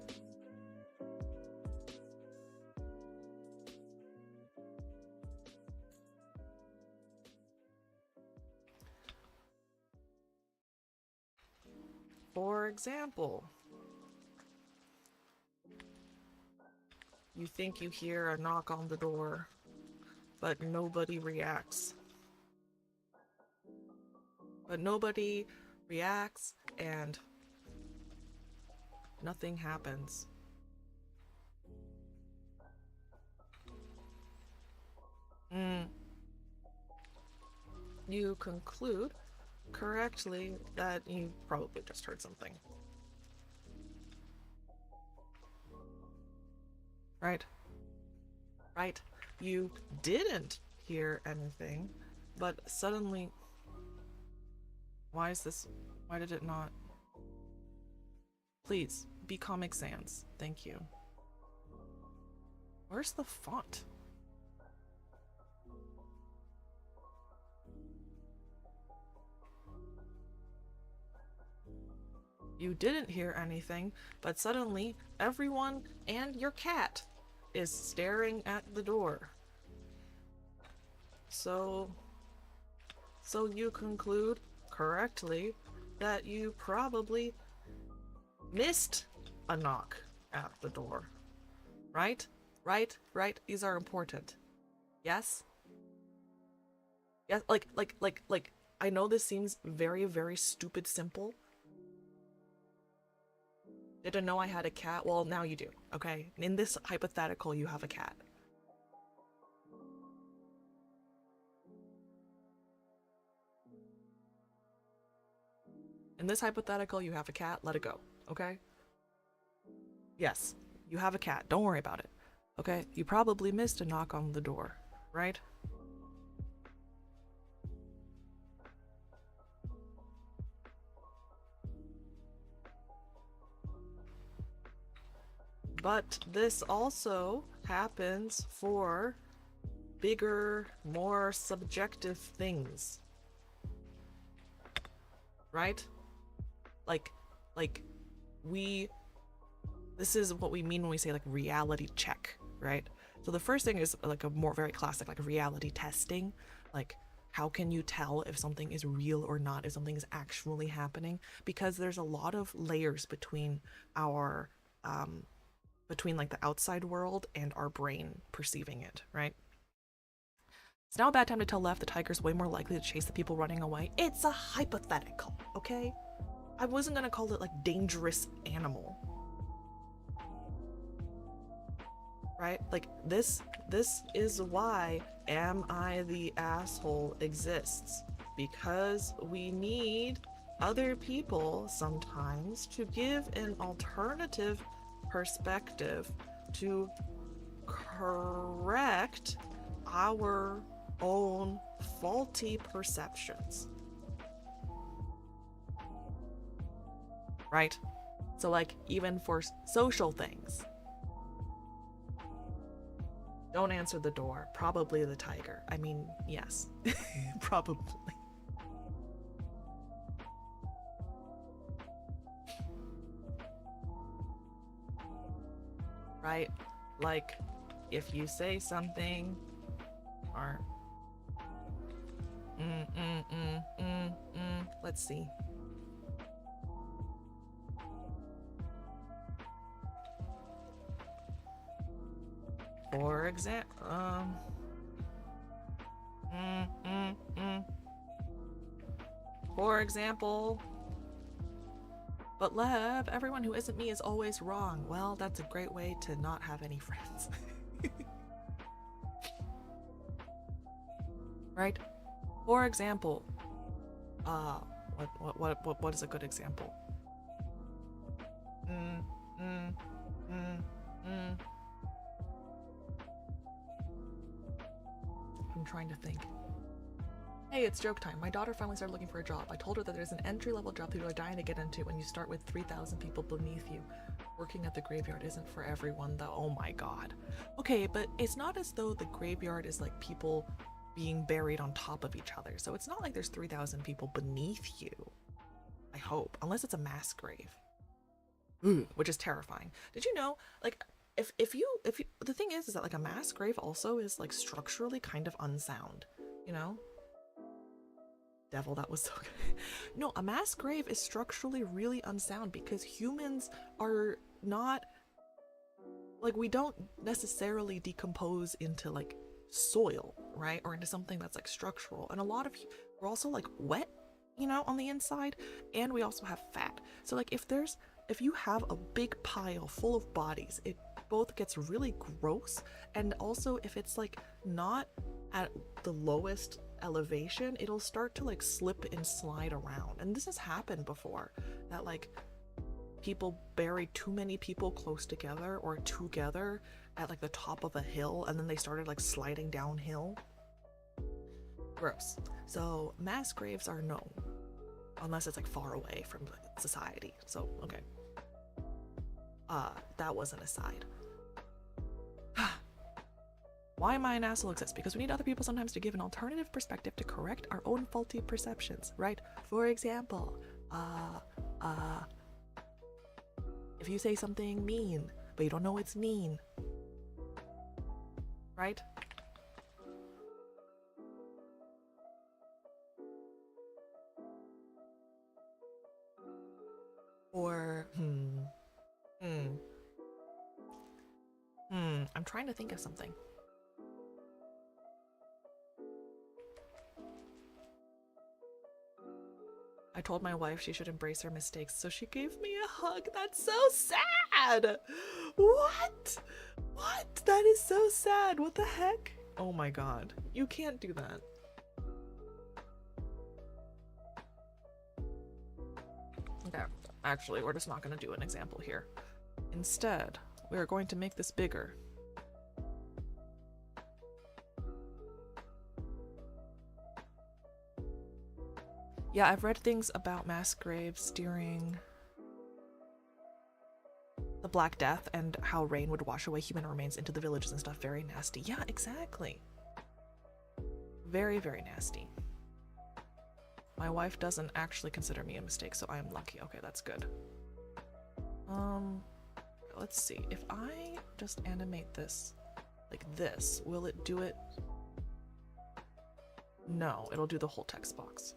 For example, you think you hear a knock on the door, but nobody reacts. And nothing happens. You conclude correctly that you probably just heard something. Right? Right? You didn't hear anything, but suddenly... Why did it not? Please, be Comic Sans. Thank you. Where's the font? You didn't hear anything, but suddenly everyone and your cat is staring at the door. So you conclude correctly that you probably missed a knock at the door. Right? Right? Right? These are important. Yes? Yeah, like, I know this seems very, very stupid simple. Didn't know I had a cat? Well, now you do, okay? In this hypothetical, you have a cat. In this hypothetical, you have a cat, let it go, okay? Yes, you have a cat, don't worry about it, okay? You probably missed a knock on the door, right? But this also happens for bigger, more subjective things. Right? Like this is what we mean when we say like reality check, right? So the first thing is like a more very classic like reality testing. Like, how can you tell if something is real or not, if something is actually happening? Because there's a lot of layers between our between like the outside world and our brain perceiving it, right? It's now a bad time to tell Lev the tiger's way more likely to chase the people running away. It's a hypothetical, okay? I wasn't gonna call it like dangerous animal. Right? Like this is why Am I the Asshole exists. Because we need other people sometimes to give an alternative perspective to correct our own faulty perceptions. Right? So like even for social things. Don't answer the door. Probably the tiger. I mean, yes. Probably. Right? Like, if you say something, or let's see. For example, but Lev, everyone who isn't me is always wrong. Well, that's a great way to not have any friends. Right? For example, what is a good example? I'm trying to think. Hey, it's joke time. My daughter finally started looking for a job. I told her that there's an entry-level job people are dying to get into when you start with 3,000 people beneath you. Working at the graveyard isn't for everyone, though. Oh my god. Okay, but it's not as though the graveyard is like people being buried on top of each other. So it's not like there's 3,000 people beneath you. I hope. Unless it's a mass grave. Which is terrifying. Did you know, like, if you the thing is that like a mass grave also is like structurally kind of unsound, you know? Devil, that was so good. No, a mass grave is structurally really unsound because humans are not, like, we don't necessarily decompose into like soil, right? Or into something that's like structural. And a lot of, we're also like wet, you know, on the inside, and we also have fat. So like if you have a big pile full of bodies, it both gets really gross, and also if it's like not at the lowest elevation, it'll start to like slip and slide around. And this has happened before, that like people bury too many people close together or together at like the top of a hill, and then they started like sliding downhill. Gross. So mass graves are no, unless it's like far away from society. So okay, that was an aside. Why am I an asshole exists? Because we need other people sometimes to give an alternative perspective to correct our own faulty perceptions, right? For example, if you say something mean, but you don't know it's mean, right? Or, I'm trying to think of something. I told my wife she should embrace her mistakes, so she gave me a hug. That's so sad! What? What? That is so sad. What the heck? Oh my god. You can't do that. Okay, actually, we're just not going to do an example here. Instead, we are going to make this bigger. Yeah, I've read things about mass graves during the Black Death and how rain would wash away human remains into the villages and stuff. Very nasty. Yeah, exactly. Very, very nasty. My wife doesn't actually consider me a mistake, so I am lucky. Okay, that's good. Let's see. If I just animate this like this, will it do it? No, it'll do the whole text box.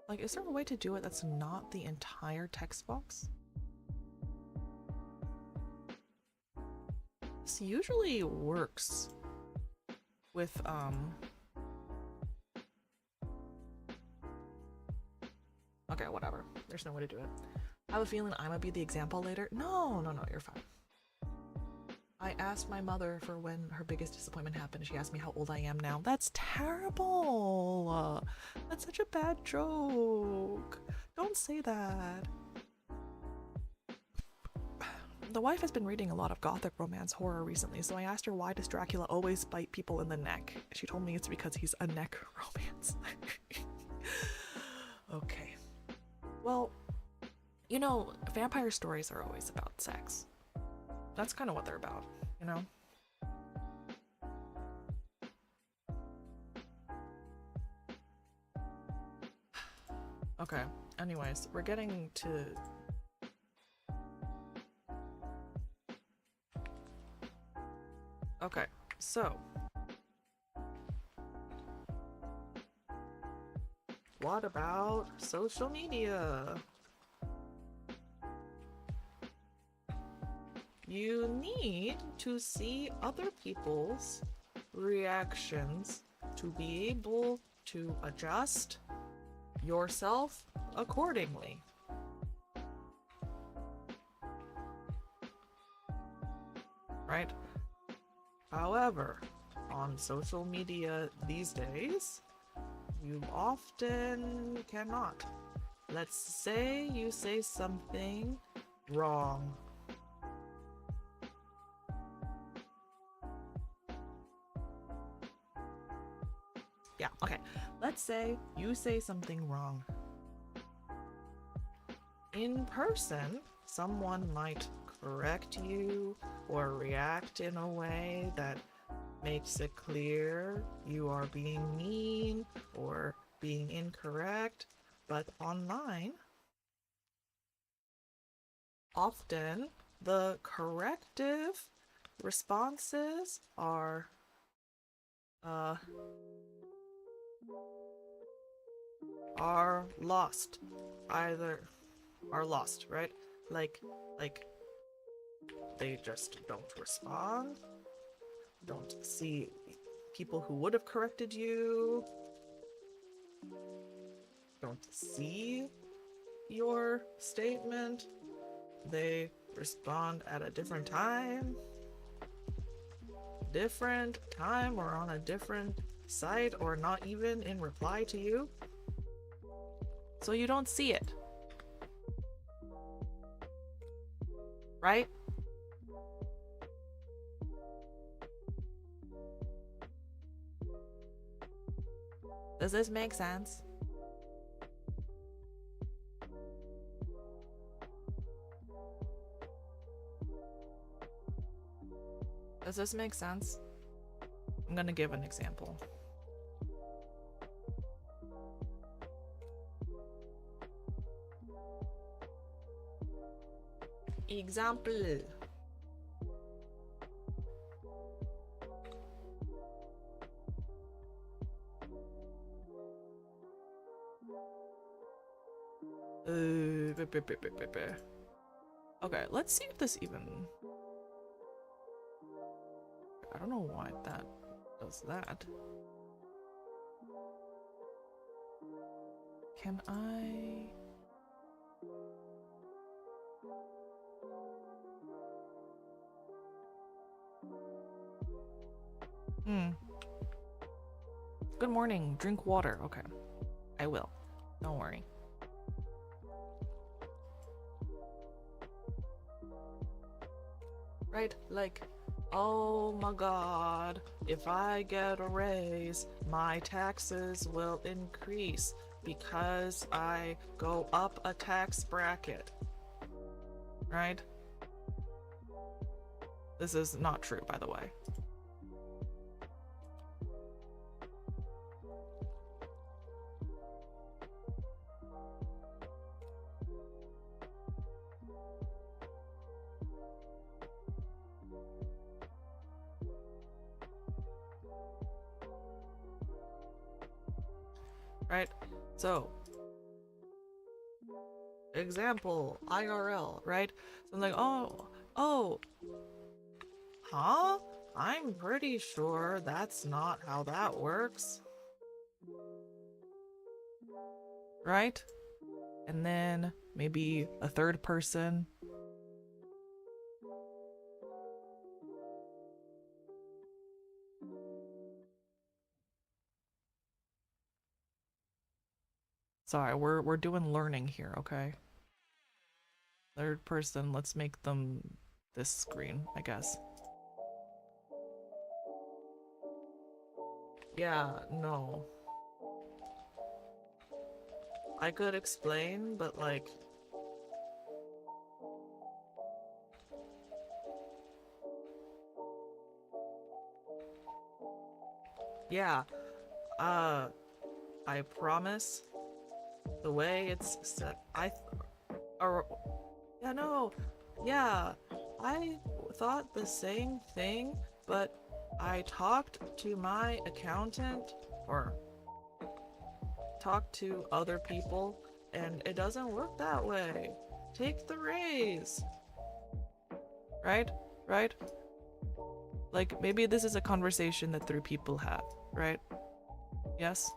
Like, is there a way to do it that's not the entire text box? This usually works with, okay, whatever. There's no way to do it. I have a feeling I'm gonna be the example later. No, you're fine. I asked my mother for when her biggest disappointment happened. She asked me how old I am now. That's terrible. That's such a bad joke. Don't say that. The wife has been reading a lot of gothic romance horror recently, so I asked her, why does Dracula always bite people in the neck? She told me it's because he's a neck romance. Okay. Well, you know, vampire stories are always about sex. That's kind of what they're about, you know? Okay, anyways, we're getting to... Okay, so... what about social media? You need to see other people's reactions to be able to adjust yourself accordingly. Right? However, on social media these days, you often cannot. Let's say you say something wrong. Yeah, okay. Let's say you say something wrong. In person, someone might correct you or react in a way that makes it clear you are being mean or being incorrect, but online, often the corrective responses are lost. Either are lost, right? Like they just don't respond, don't see people who would have corrected you, don't see your statement, they respond at a different time or on a different site or not even in reply to you. So you don't see it. Right? Does this make sense? Does this make sense? I'm gonna give an example. Example. Okay, let's see if this even... I don't know why that does that. Can I... Good morning. Drink water. Okay. I will. Don't worry. Right? Like, oh my god, if I get a raise, my taxes will increase because I go up a tax bracket. Right? This is not true, by the way. Right? So, example, IRL, right? So I'm like, oh, huh? I'm pretty sure that's not how that works. Right? And then maybe a third person. Sorry, we're doing learning here, okay? Third person, let's make them this screen, I guess. Yeah, no. I could explain, but like... Yeah, I promise the way it's set, yeah, no, yeah, I thought the same thing, but I talked to my accountant, or talked to other people, and it doesn't work that way. Take the raise. Right? Right? Like, maybe this is a conversation that 3 people have, right? Yes?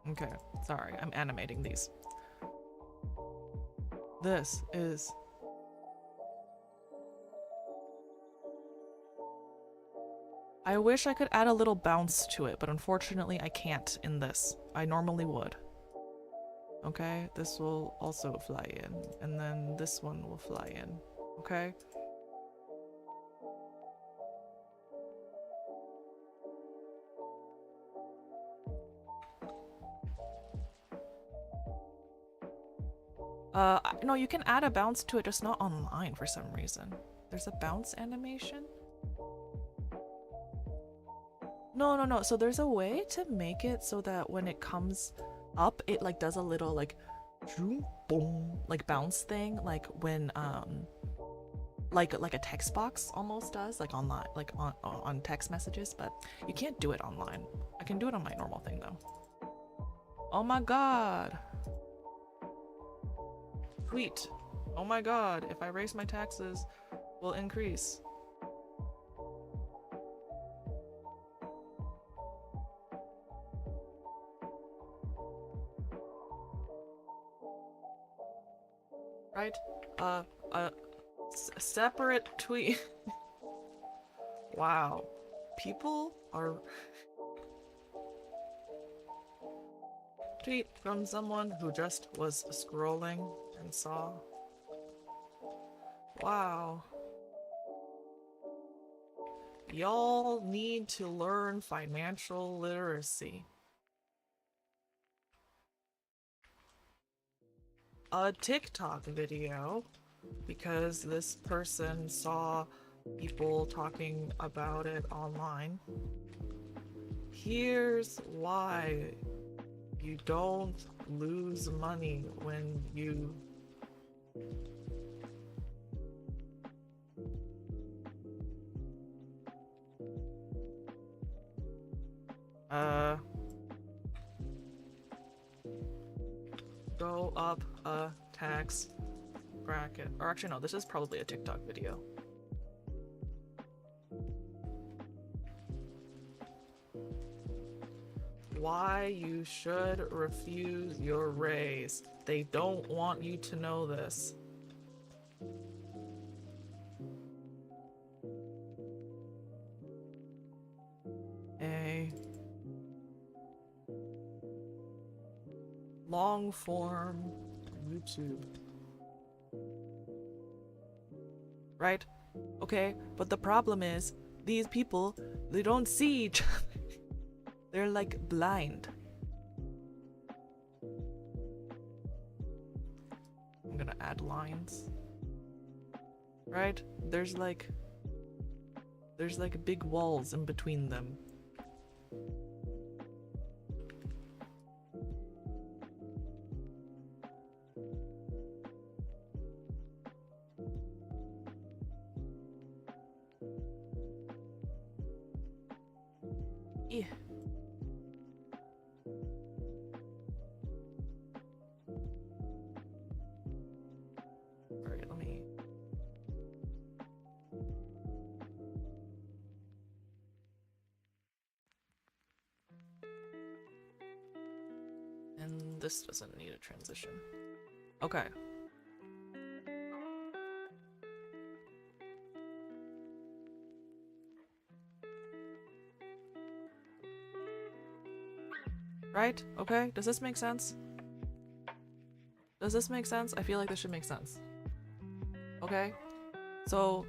Okay, sorry, I'm animating these. This is... I wish I could add a little bounce to it, but unfortunately I can't in this. I normally would. Okay, this will also fly in, and then this one will fly in, okay? No, you can add a bounce to it, just not online for some reason. There's a bounce animation? No, so there's a way to make it so that when it comes up, it like does a little like boom, like bounce thing, like when like a text box almost does, like online, like on text messages, but you can't do it online. I can do it on my normal thing though. Oh my god. Tweet. Oh my god, if I raise my taxes, will increase. Right? Separate tweet. Wow. People are... Tweet from someone who just was scrolling and saw. Wow. Y'all need to learn financial literacy. A TikTok video, because this person saw people talking about it online. Here's why you don't lose money when you go up a tax bracket. Or actually no, this is probably a TikTok video. Why you should refuse your raise. They don't want you to know this. A long form YouTube. Right? Okay, but the problem is these people, they don't see each other. They're like blind. I'm gonna add lines. Right? There's like big walls in between them. Yeah. Alright, let me... And this doesn't need a transition. Okay. Right? Okay, does this make sense? Does this make sense? I feel like this should make sense. Okay? So...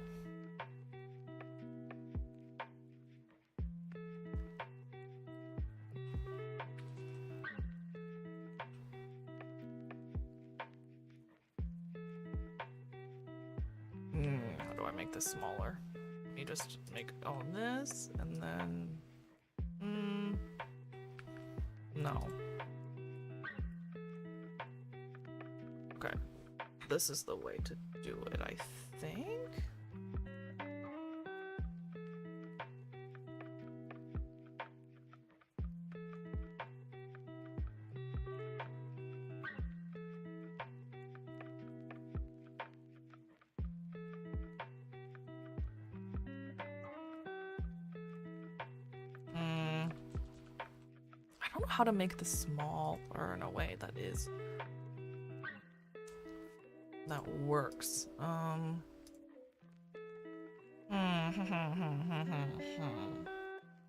how do I make this smaller? Let me just make all this, and then... no. Okay. This is the way to do it, I think? I don't know how to make this smaller in a way that works.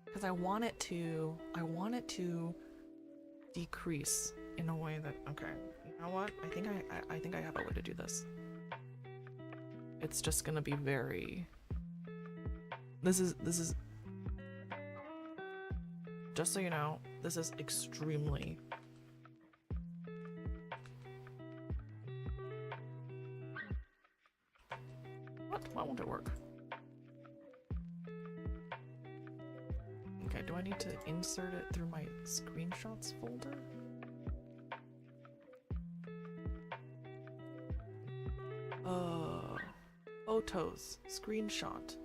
Because I want it to decrease in a way that, okay, you know what? I think I have a way to do this. It's just gonna be very, this is just so you know, this is extremely what? Why won't it work? Okay, do I need to insert it through my screenshots folder? Photos, screenshot.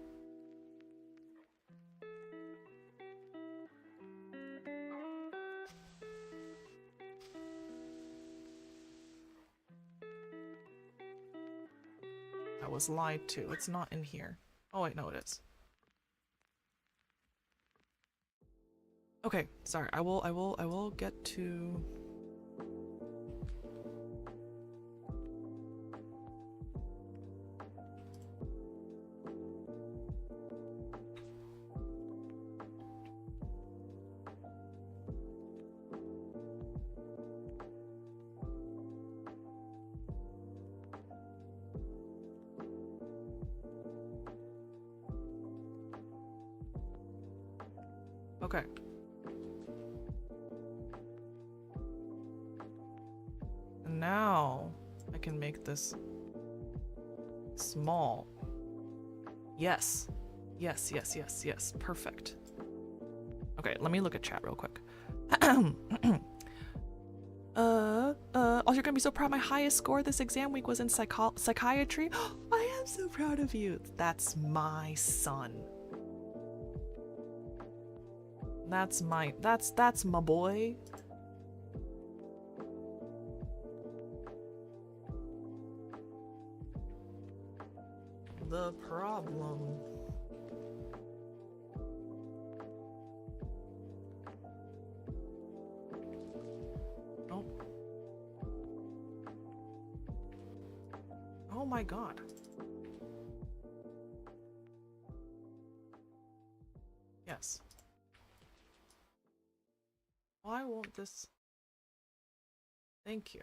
I was lied to. It's not in here. Oh wait, no, it is. Okay, sorry. I will get to. Okay. And now I can make this small. Yes. Yes, yes, yes, yes. Perfect. Okay, let me look at chat real quick. you're gonna be so proud. My highest score this exam week was in psychiatry. I am so proud of you. That's my son. That's my boy. The problem. Oh. Oh my god. Yes. Why won't this? Thank you.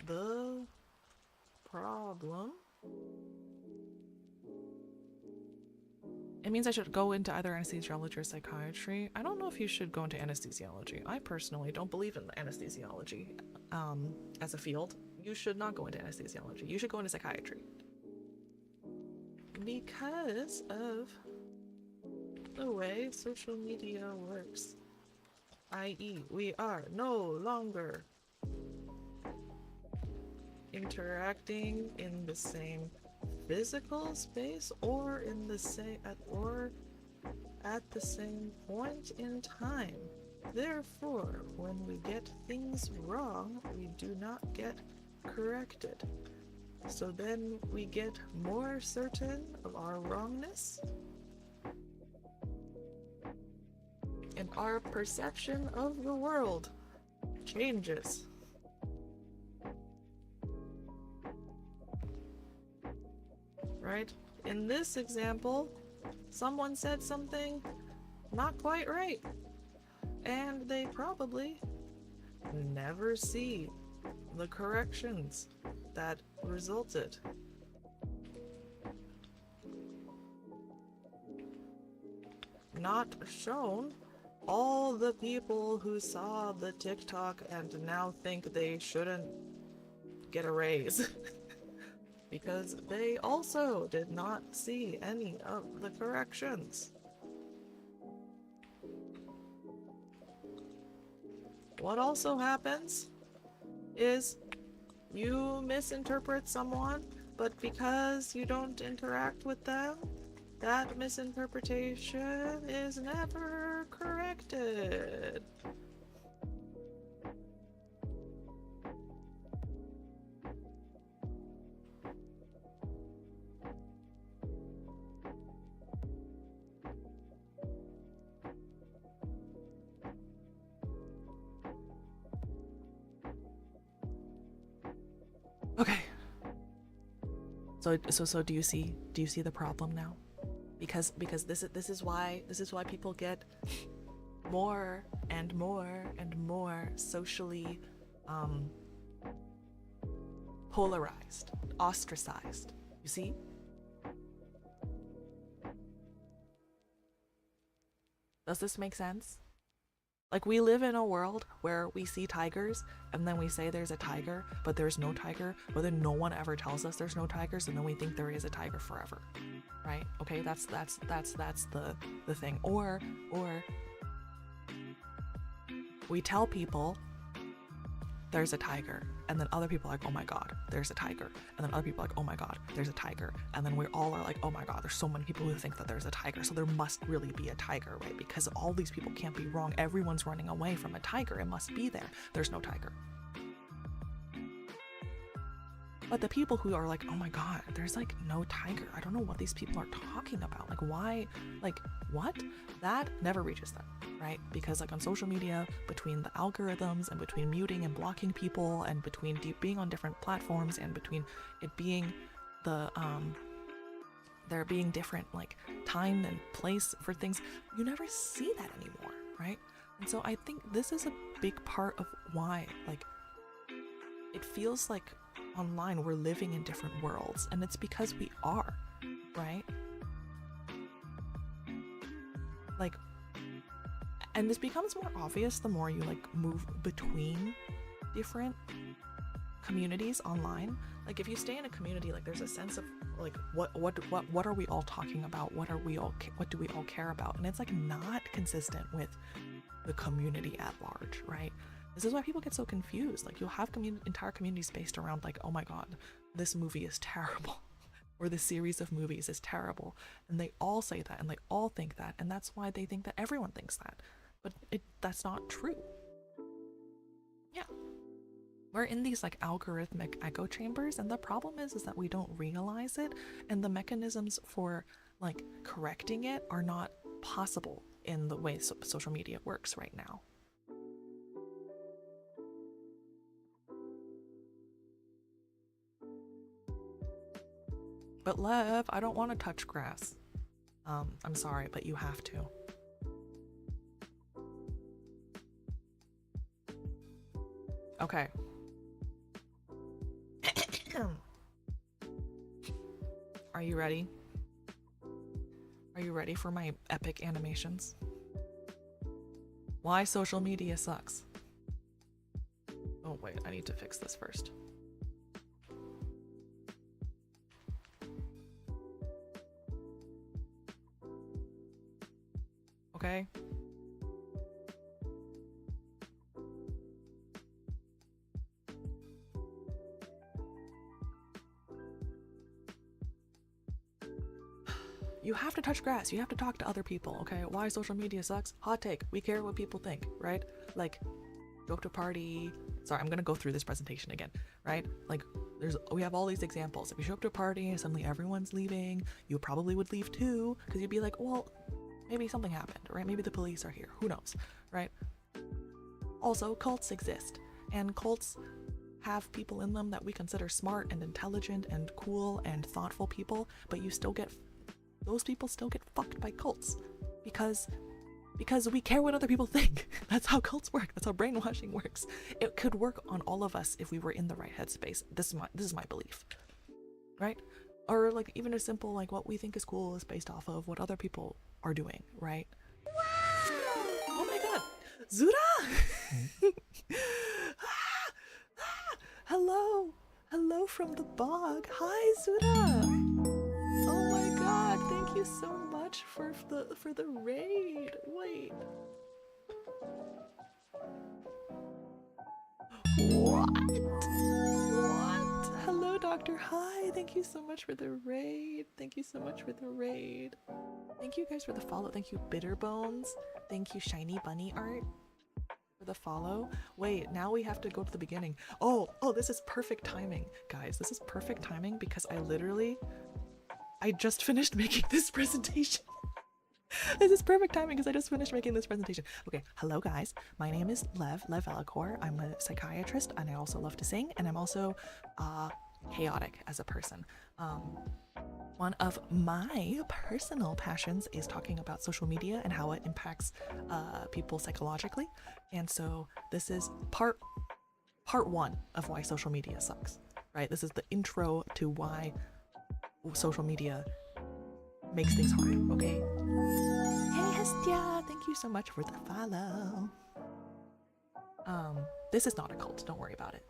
The problem. It means I should go into either anesthesiology or psychiatry. I don't know if you should go into anesthesiology. I personally don't believe in anesthesiology as a field. You should not go into anesthesiology. You should go into psychiatry. Because of the way social media works. I.e., we are no longer interacting in the same physical space or in the same at the same point in time. Therefore, when we get things wrong, we do not get corrected. So then we get more certain of our wrongness, and our perception of the world changes. Right? In this example, someone said something not quite right, and they probably never see the corrections that resulted. Not shown all the people who saw the TikTok and now think they shouldn't get a raise. Because they also did not see any of the corrections. What also happens is you misinterpret someone, but because you don't interact with them, that misinterpretation is never corrected. Okay. So do you see the problem now? Because this is why people get more and more and more socially polarized, ostracized. You see? Does this make sense? Like, we live in a world where we see tigers and then we say there's a tiger, but there's no tiger, but then no one ever tells us there's no tigers, and then we think there is a tiger forever. Right? Okay, that's the thing. Or we tell people there's a tiger, and then other people are like, oh my god, there's a tiger, and then other people are like, oh my god, there's a tiger, and then we all are like, oh my god, there's so many people who think that there's a tiger, so there must really be a tiger, right? Because all these people can't be wrong. Everyone's running away from a tiger. It must be there. There's no tiger. But the people who are like, oh my god, there's like no tiger, I don't know what these people are talking about. Like, why? Like, what? That never reaches them, right? Because like on social media, between the algorithms and between muting and blocking people and between being on different platforms and between it being the there being different like time and place for things, you never see that anymore, right? And so I think this is a big part of why like it feels like online we're living in different worlds, and it's because we are, right? Like, and this becomes more obvious the more you like move between different communities online. Like, if you stay in a community, like there's a sense of like what are we all talking about, what do we all care about, and it's like not consistent with the community at large, right? This is why people get so confused. Like, you'll have entire communities based around like, oh my god, this movie is terrible, or this series of movies is terrible, and they all say that and they all think that, and that's why they think that everyone thinks that, but that's not true. Yeah, we're in these like algorithmic echo chambers, and the problem is that we don't realize it, and the mechanisms for like correcting it are not possible in the way social media works right now. But Lev, I don't want to touch grass. I'm sorry, but you have to. Okay. Are you ready? Are you ready for my epic animations? Why social media sucks. Oh wait, I need to fix this first. Okay. You have to touch grass. You have to talk to other people, okay? Why social media sucks? Hot take. We care what people think, right? Like, go to a party. Sorry, I'm gonna go through this presentation again, right? Like, we have all these examples. If you show up to a party and suddenly everyone's leaving, you probably would leave too, because you'd be like, well, maybe something happened, right? Maybe the police are here. Who knows, right? Also, cults exist, and cults have people in them that we consider smart and intelligent and cool and thoughtful people, but those people still get fucked by cults because we care what other people think. That's how cults work. That's how brainwashing works. It could work on all of us if we were in the right headspace. This is my belief, right? Or like even a simple like what we think is cool is based off of what other people are doing, right? Wow! Oh my god, Zura! Hello from the bog. Hi, Zura. Oh my god, thank you so much for the raid. Wait. What? Hello, Doctor. Hi, thank you so much for the raid. Thank you so much for the raid. Thank you guys for the follow. Thank you, Bitterbones. Thank you, Shiny Bunny Art, for the follow. Wait, now we have to go to the beginning. Oh, this is perfect timing, guys. This is perfect timing because I just finished making this presentation. This is perfect timing because I just finished making this presentation. Okay, hello guys. My name is Lev Vellichor. I'm a psychiatrist and I also love to sing, and I'm also chaotic as a person. One of my personal passions is talking about social media and how it impacts people psychologically. And so this is part one of why social media sucks, right? This is the intro to why social media makes things hard, okay? Hey Hestia, thank you so much for the follow. This is not a cult, don't worry about it.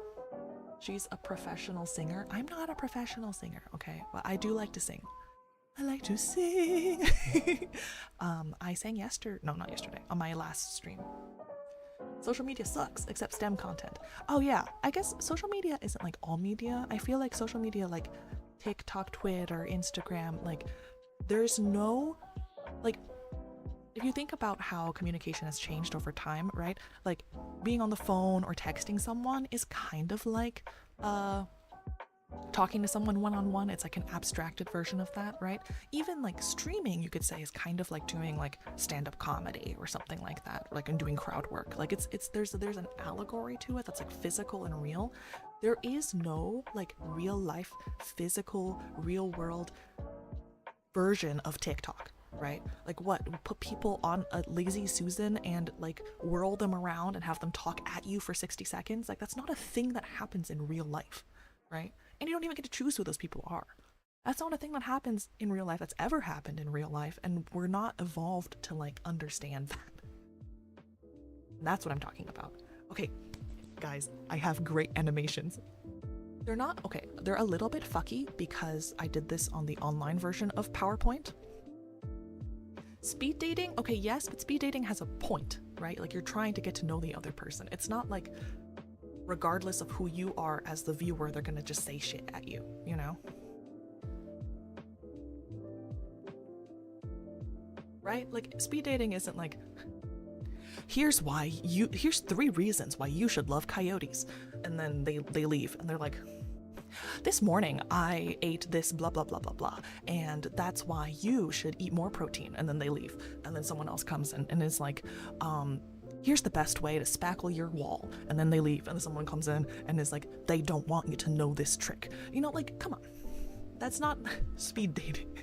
She's a professional singer. I'm not a professional singer, okay? But I do like to sing. I like to sing. I sang not yesterday, on my last stream. Social media sucks, except STEM content. Oh yeah, I guess social media isn't like all media. I feel like social media like TikTok, Twitter, Instagram, like there's no, like, if you think about how communication has changed over time, right? Like being on the phone or texting someone is kind of like talking to someone one-on-one. It's like an abstracted version of that, right? Even like streaming, you could say, is kind of like doing like stand-up comedy or something like that, like and doing crowd work. Like there's an allegory to it that's like physical and real. There is no like real life, physical, real world version of TikTok, right? Like what, put people on a lazy Susan and like whirl them around and have them talk at you for 60 seconds? Like that's not a thing that happens in real life, right? And you don't even get to choose who those people are. That's not a thing that happens in real life, that's ever happened in real life, and we're not evolved to like understand that. And that's what I'm talking about. Okay, guys, I have great animations. They're not, okay, they're a little bit fucky because I did this on the online version of PowerPoint. Speed dating, okay, yes, but speed dating has a point, right? Like you're trying to get to know the other person. It's not like regardless of who you are as the viewer, they're gonna just say shit at you, you know? Right? Like speed dating isn't like, here's 3 reasons why you should love coyotes. And then they leave and they're like, this morning I ate this blah blah blah blah blah, and that's why you should eat more protein. And then they leave, and then someone else comes in and is like, here's the best way to spackle your wall. And then they leave, and then someone comes in and is like, they don't want you to know this trick. You know, like, come on, that's not speed dating.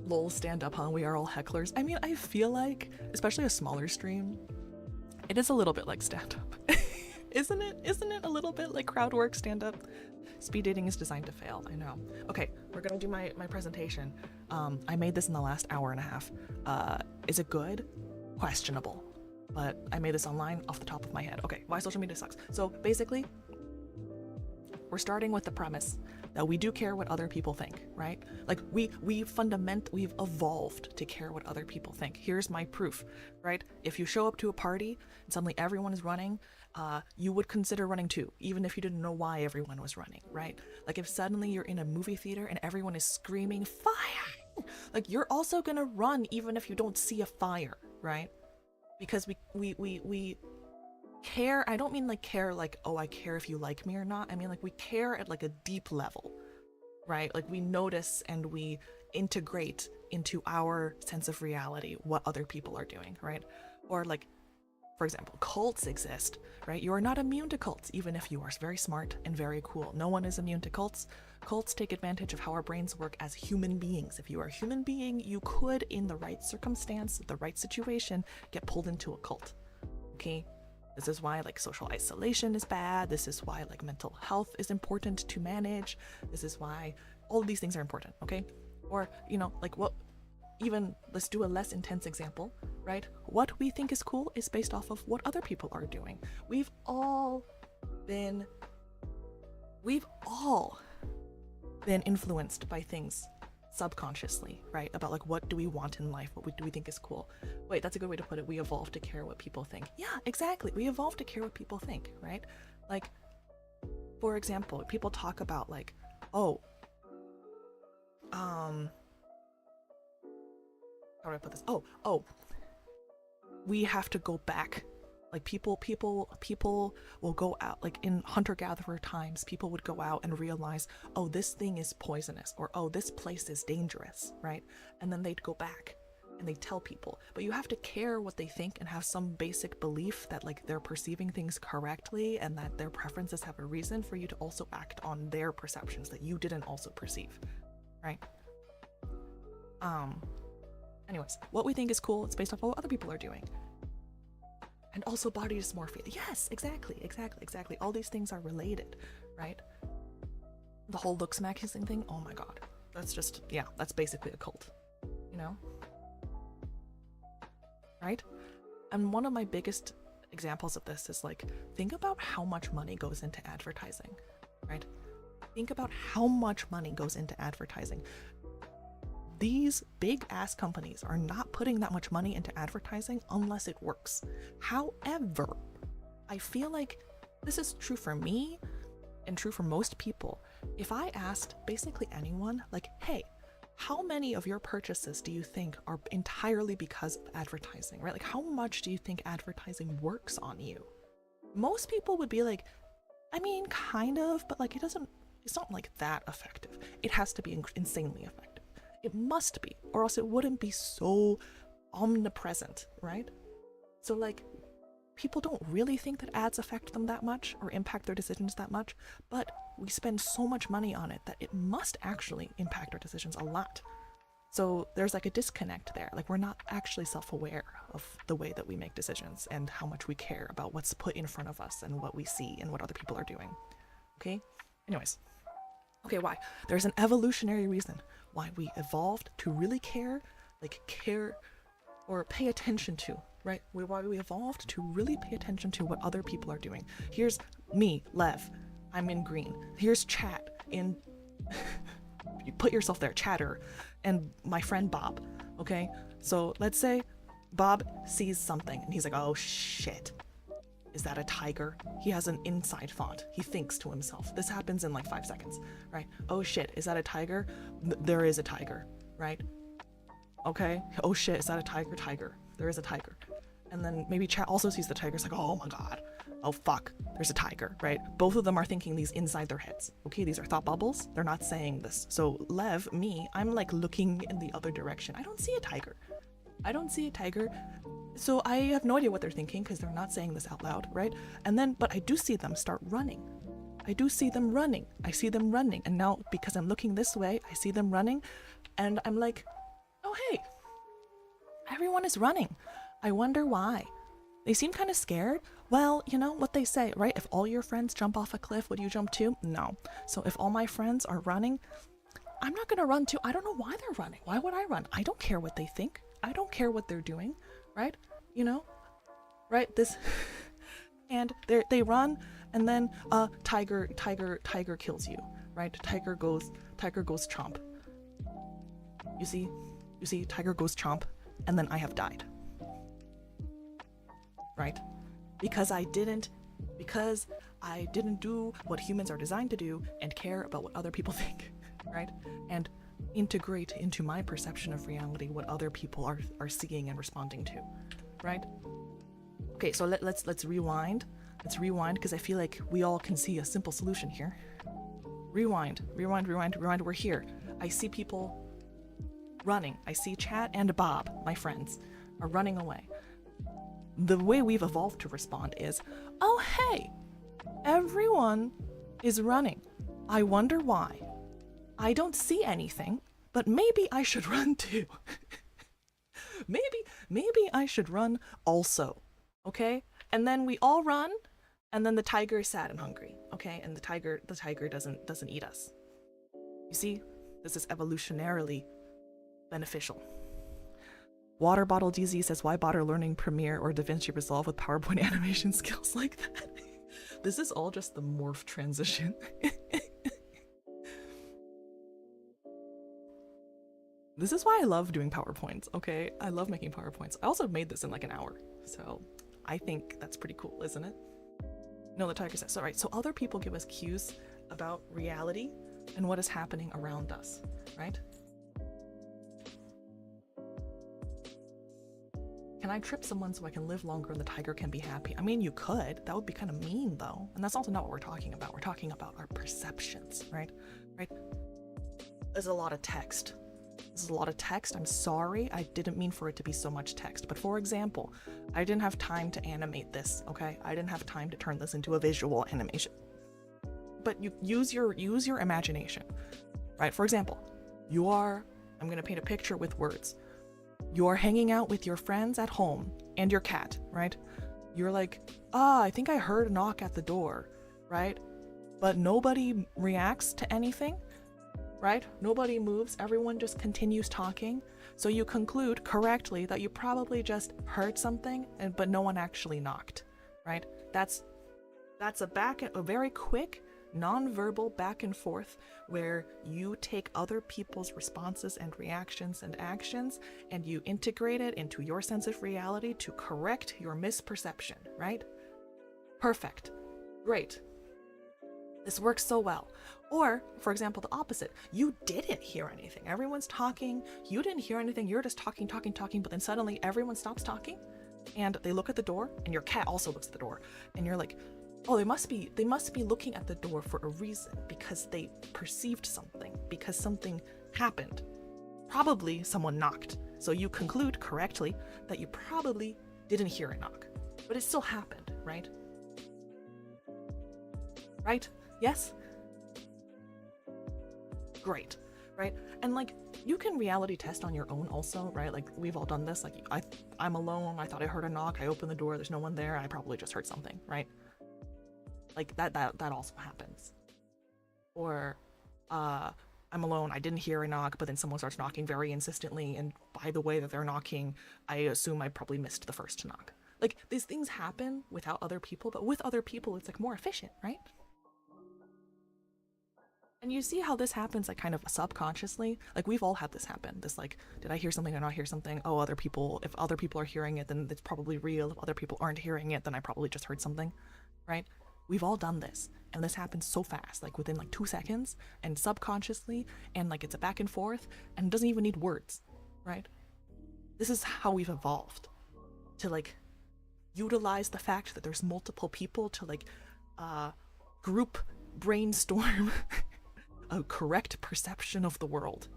Lol, stand up, huh? We are all hecklers. I mean, I feel like, especially a smaller stream, it is a little bit like stand-up. Isn't it? Isn't it a little bit like crowd work stand-up? Speed dating is designed to fail, I know. Okay, we're gonna do my presentation. I made this in the last hour and a half. Is it good? Questionable. But I made this online off the top of my head. Okay, why social media sucks. So basically, we're starting with the premise that we do care what other people think, right? Like we've evolved to care what other people think. Here's my proof, right? If you show up to a party and suddenly everyone is running, you would consider running too, even if you didn't know why everyone was running, right? Like if suddenly you're in a movie theater and everyone is screaming fire, like you're also gonna run even if you don't see a fire, right? Because we care. I don't mean like care like, oh, I care if you like me or not. I mean like we care at like a deep level, right? Like we notice and we integrate into our sense of reality what other people are doing, right? Or like, for example, cults exist, right? You are not immune to cults, even if you are very smart and very cool. No one is immune to cults. Cults take advantage of how our brains work as human beings. If you are a human being, you could, in the right circumstance, the right situation, get pulled into a cult, okay? This is why like social isolation is bad. This is why like mental health is important to manage. This is why all of these things are important, okay? Or, you know, like what, even let's do a less intense example, right? What we think is cool is based off of what other people are doing. We've all been influenced by things subconsciously, right? About like what do we want in life, what do we think is cool. Wait, that's a good way to put it. We evolved to care what people think. Yeah, exactly. We evolved to care what people think, right? Like, for example, people talk about like, oh, how do I put this? Oh, we have to go back. Like people will go out, like in hunter-gatherer times, people would go out and realize, oh, this thing is poisonous, or oh, this place is dangerous, right? And then they'd go back and they'd tell people. But you have to care what they think and have some basic belief that like they're perceiving things correctly and that their preferences have a reason for you to also act on their perceptions that you didn't also perceive, right? Anyways, what we think is cool, it's based off of what other people are doing. And also body dysmorphia. Yes, exactly. All these things are related, right? The whole looks maxing thing, oh my god. That's just, yeah, that's basically a cult, you know? Right? And one of my biggest examples of this is like, think about how much money goes into advertising, right? Think about how much money goes into advertising. These big ass companies are not putting that much money into advertising unless it works. However, I feel like this is true for me and true for most people. If I asked basically anyone, like, hey, how many of your purchases do you think are entirely because of advertising, right? Like, how much do you think advertising works on you? Most people would be like, I mean, kind of, but like, it's not like that effective. It has to be insanely effective. It must be, or else it wouldn't be so omnipresent, right? So like, people don't really think that ads affect them that much or impact their decisions that much, but we spend so much money on it that it must actually impact our decisions a lot. So there's like a disconnect there. Like we're not actually self-aware of the way that we make decisions and how much we care about what's put in front of us and what we see and what other people are doing. Okay? Anyways. Okay, why? There's an evolutionary reason why we evolved to really care or pay attention to, right? Why we evolved to really pay attention to what other people are doing. Here's me, Lev. I'm in green. Here's chat in You put yourself there, chatter, and my friend Bob, okay? So let's say Bob sees something and he's like, oh shit, is that a tiger? He has an inside thought. He thinks to himself. This happens in like 5 seconds, right? Oh shit, is that a tiger? There is a tiger, right? Okay. Oh shit, is that a tiger? Tiger. There is a tiger. And then maybe chat also sees the tiger. It's like, oh my god. Oh fuck, there's a tiger, right? Both of them are thinking these inside their heads. Okay, these are thought bubbles. They're not saying this. So Lev, me, I'm like looking in the other direction. I don't see a tiger. I don't see a tiger. So I have no idea what they're thinking because they're not saying this out loud, right? And then, but I do see them start running. I do see them running. I see them running. And now because I'm looking this way, I see them running and I'm like, oh hey, everyone is running. I wonder why. They seem kind of scared. Well, you know what they say, right? If all your friends jump off a cliff, would you jump too? No. So if all my friends are running, I'm not gonna run too. I don't know why they're running. Why would I run? I don't care what they think. I don't care what they're doing, right? You know, right? This, and they run, and then tiger kills you, right? Tiger goes chomp. You see, tiger goes chomp, and then I have died. Right? Because I didn't do what humans are designed to do and care about what other people think, right? And integrate into my perception of reality what other people are seeing and responding to, right? Okay, so let's rewind. Let's rewind because I feel like we all can see a simple solution here. Rewind. We're here. I see people running. I see Chat and Bob, my friends, are running away. The way we've evolved to respond is, oh hey, everyone is running. I wonder why. I don't see anything, but maybe I should run too. maybe I should run also, okay? And then we all run, and then the tiger is sad and hungry, okay? And the tiger doesn't eat us. You see, this is evolutionarily beneficial. Water Bottle DZ says, why bother learning Premiere or DaVinci Resolve with PowerPoint animation skills like that? This is all just the morph transition. This is why I love doing PowerPoints, okay? I love making PowerPoints. I also made this in like an hour, so I think that's pretty cool, isn't it? No, the tiger says, so right, so other people give us cues about reality and what is happening around us, right? Can I trip someone so I can live longer and the tiger can be happy? I mean, you could. That would be kind of mean, though. And that's also not what we're talking about. We're talking about our perceptions, right? Right? There's a lot of text. This is a lot of text. I'm sorry. I didn't mean for it to be so much text. But for example, I didn't have time to animate this, okay? I didn't have time to turn this into a visual animation. But you use your imagination, right? For example, I'm gonna paint a picture with words. You're hanging out with your friends at home and your cat, right? You're like, I think I heard a knock at the door, right? But nobody reacts to anything, right? Nobody moves. Everyone just continues talking. So you conclude correctly that you probably just heard something, but no one actually knocked, right? That's a very quick non-verbal back and forth where you take other people's responses and reactions and actions and you integrate it into your sense of reality to correct your misperception, right? Perfect. Great. This works so well. Or, for example, the opposite. You didn't hear anything. Everyone's talking. You didn't hear anything. You're just talking, but then suddenly everyone stops talking and they look at the door and your cat also looks at the door and you're like, oh, they must be looking at the door for a reason because they perceived something, because something happened. Probably someone knocked. So you conclude correctly that you probably didn't hear a knock, but it still happened, right? Right? Yes? Great, right? And like, you can reality test on your own also, right? Like, we've all done this. Like, I'm alone. I thought I heard a knock. I opened the door. There's no one there. I probably just heard something, right? Like that also happens. Or I'm alone, I didn't hear a knock, but then someone starts knocking very insistently, and by the way that they're knocking, I assume I probably missed the first knock. Like, these things happen without other people, but with other people it's like more efficient, right? And you see how this happens like kind of subconsciously. Like we've all had this happen. This like, did I hear something or not hear something? Oh, if other people are hearing it, then it's probably real. If other people aren't hearing it, then I probably just heard something, right? We've all done this. And this happens so fast, like within like 2 seconds and subconsciously, and like it's a back and forth and it doesn't even need words, right? This is how we've evolved to like utilize the fact that there's multiple people to like group brainstorm a correct perception of the world,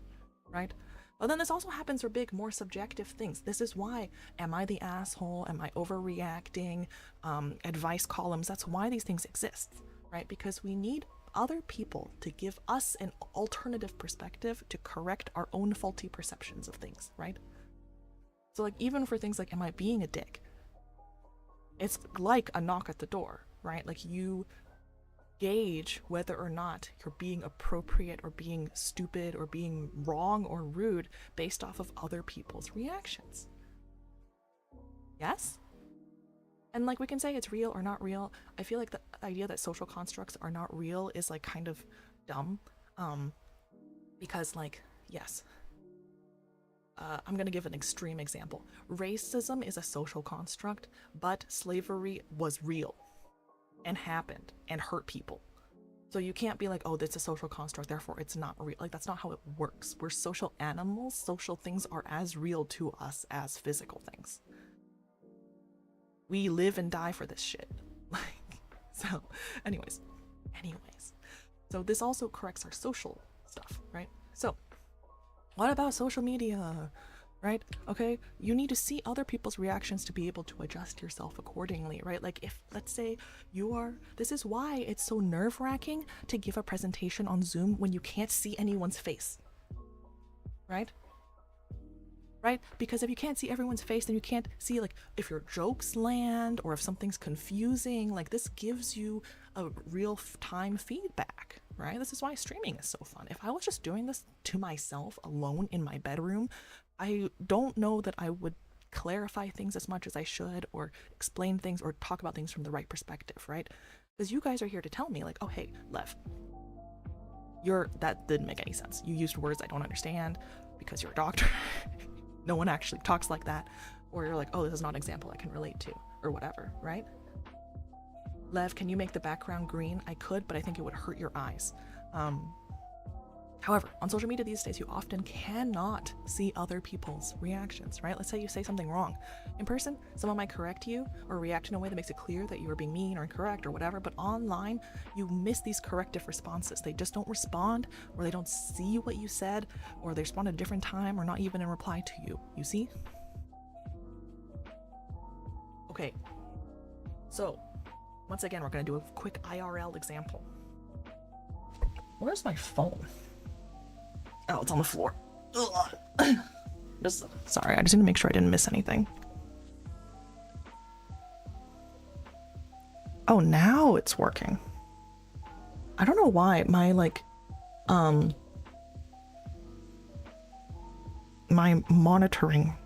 right? But then this also happens for big, more subjective things. This is why, am I the asshole? Am I overreacting? Advice columns, that's why these things exist, right? Because we need other people to give us an alternative perspective to correct our own faulty perceptions of things, right? So like even for things like, am I being a dick? It's like a knock at the door, right? Like you gauge whether or not you're being appropriate or being stupid or being wrong or rude based off of other people's reactions. Yes? And like we can say it's real or not real. I feel like the idea that social constructs are not real is like kind of dumb. Because like, yes. I'm gonna give an extreme example. Racism is a social construct, but slavery was real and happened and hurt people. So you can't be like, oh, that's a social construct, therefore it's not real. Like that's not how it works. We're social animals. Social things are as real to us as physical things. We live and die for this shit. Like, so anyways. So this also corrects our social stuff, right? So what about social media? Right? Okay, you need to see other people's reactions to be able to adjust yourself accordingly, right? Like if, let's say this is why it's so nerve-wracking to give a presentation on Zoom when you can't see anyone's face, right? Right? Because if you can't see everyone's face, then you can't see like if your jokes land or if something's confusing. Like this gives you a real-time feedback, right? This is why streaming is so fun. If I was just doing this to myself alone in my bedroom, I don't know that I would clarify things as much as I should or explain things or talk about things from the right perspective, right? Because you guys are here to tell me like, oh, hey, Lev, that didn't make any sense. You used words I don't understand because you're a doctor. No one actually talks like that. Or you're like, oh, this is not an example I can relate to or whatever, right? Lev, can you make the background green? I could, but I think it would hurt your eyes. However, on social media these days, you often cannot see other people's reactions, right? Let's say you say something wrong. In person, someone might correct you or react in a way that makes it clear that you are being mean or incorrect or whatever, but online, you miss these corrective responses. They just don't respond, or they don't see what you said, or they respond at a different time or not even in reply to you. You see? Okay, so once again, we're gonna do a quick IRL example. Where's my phone? Oh, it's on the floor. Sorry, I just need to make sure I didn't miss anything. Oh, now it's working. I don't know why my my monitoring.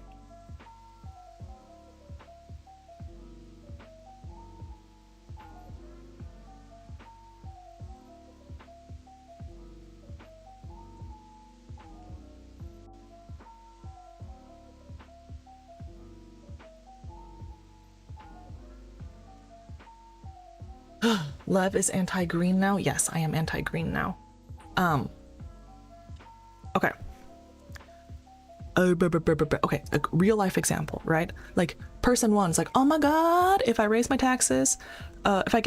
Lev is anti-green now? Yes, I am anti-green now. Okay. Okay, a real life example, right? Like person one's like, oh my god, if I raise my taxes, if I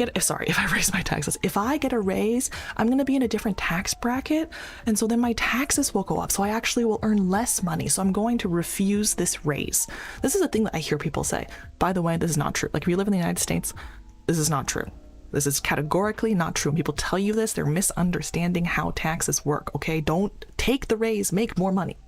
raise my taxes, if I get a raise, I'm gonna be in a different tax bracket, and so then my taxes will go up, so I actually will earn less money, so I'm going to refuse this raise. This is a thing that I hear people say. By the way, this is not true. Like if you live in the United States, this is not true. This is categorically not true. When people tell you this, they're misunderstanding how taxes work, okay? Don't take the raise, make more money.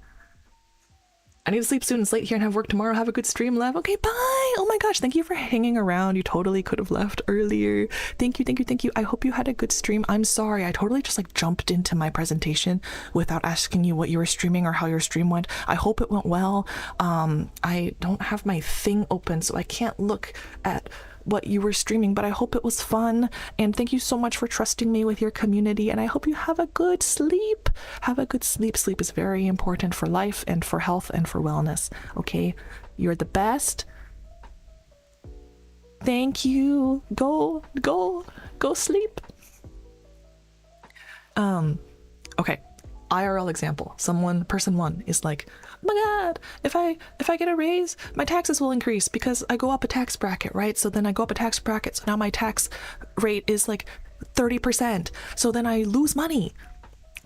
I need to sleep soon. It's late here and have work tomorrow. Have a good stream, Lev. Okay, bye. Oh my gosh, thank you for hanging around. You totally could have left earlier. Thank you. I hope you had a good stream. I'm sorry. I totally just like jumped into my presentation without asking you what you were streaming or how your stream went. I hope it went well. I don't have my thing open, so I can't look at what you were streaming, but I hope it was fun. And thank you so much for trusting me with your community. And I hope you have a good sleep. Have a good sleep. Sleep is very important for life and for health and for wellness. Okay? You're the best. Thank you. Go sleep. Okay. IRL example. Person one is like, oh my God, if I get a raise, my taxes will increase because I go up a tax bracket, right? So then I go up a tax bracket. So now my tax rate is like 30%. So then I lose money.